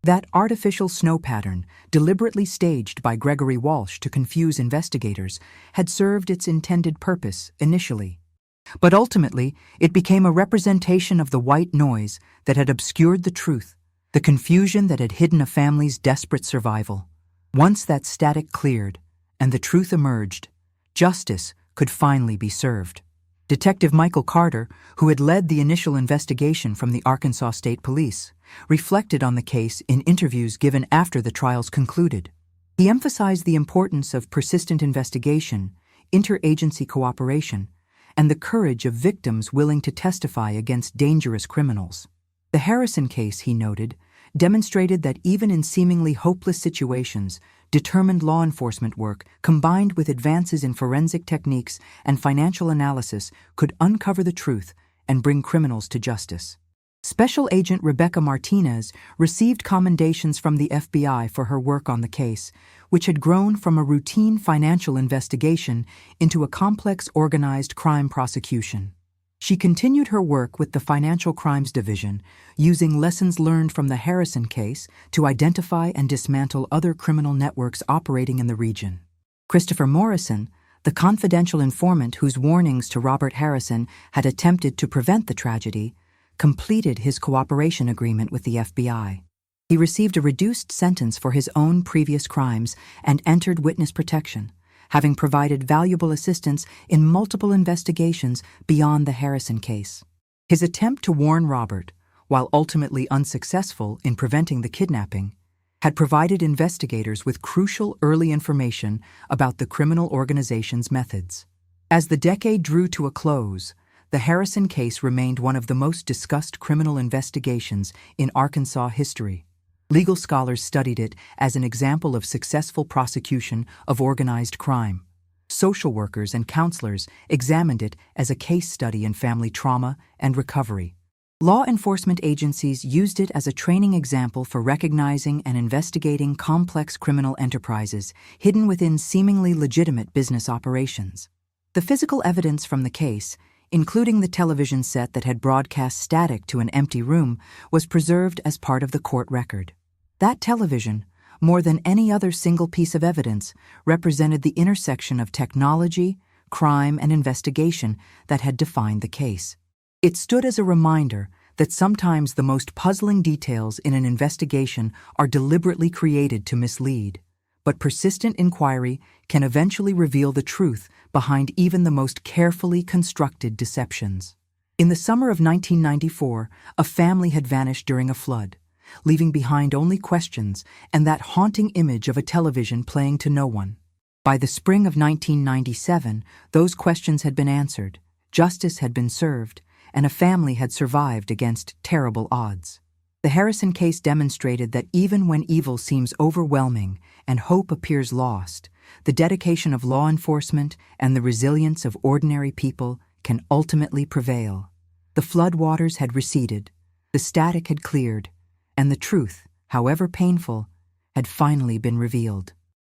That artificial snow pattern, deliberately staged by Gregory Walsh to confuse investigators, had served its intended purpose initially. But ultimately, it became a representation of the white noise that had obscured the truth, the confusion that had hidden a family's desperate survival. Once that static cleared and the truth emerged, justice could finally be served. Detective Michael Carter, who had led the initial investigation from the Arkansas State Police, reflected on the case in interviews given after the trials concluded. He emphasized the importance of persistent investigation, interagency cooperation, and the courage of victims willing to testify against dangerous criminals. The Harrison case, he noted, demonstrated that even in seemingly hopeless situations, determined law enforcement work, combined with advances in forensic techniques and financial analysis, could uncover the truth and bring criminals to justice. Special Agent Rebecca Martinez received commendations from the FBI for her work on the case, which had grown from a routine financial investigation into a complex organized crime prosecution. She continued her work with the Financial Crimes Division, using lessons learned from the Harrison case to identify and dismantle other criminal networks operating in the region. Christopher Morrison, the confidential informant whose warnings to Robert Harrison had attempted to prevent the tragedy, completed his cooperation agreement with the FBI. He received a reduced sentence for his own previous crimes and entered witness protection, having provided valuable assistance in multiple investigations beyond the Harrison case. His attempt to warn Robert, while ultimately unsuccessful in preventing the kidnapping, had provided investigators with crucial early information about the criminal organization's methods. As the decade drew to a close, the Harrison case remained one of the most discussed criminal investigations in Arkansas history. Legal scholars studied it as an example of successful prosecution of organized crime. Social workers and counselors examined it as a case study in family trauma and recovery. Law enforcement agencies used it as a training example for recognizing and investigating complex criminal enterprises hidden within seemingly legitimate business operations. The physical evidence from the case, including the television set that had broadcast static to an empty room, was preserved as part of the court record. That television, more than any other single piece of evidence, represented the intersection of technology, crime, and investigation that had defined the case. It stood as a reminder that sometimes the most puzzling details in an investigation are deliberately created to mislead, but persistent inquiry can eventually reveal the truth behind even the most carefully constructed deceptions. In the summer of 1994, a family had vanished during a flood, leaving behind only questions and that haunting image of a television playing to no one. By the spring of 1997, those questions had been answered, justice had been served, and a family had survived against terrible odds. The Harrison case demonstrated that even when evil seems overwhelming and hope appears lost, the dedication of law enforcement and the resilience of ordinary people can ultimately prevail. The floodwaters had receded, the static had cleared, and the truth, however painful, had finally been revealed.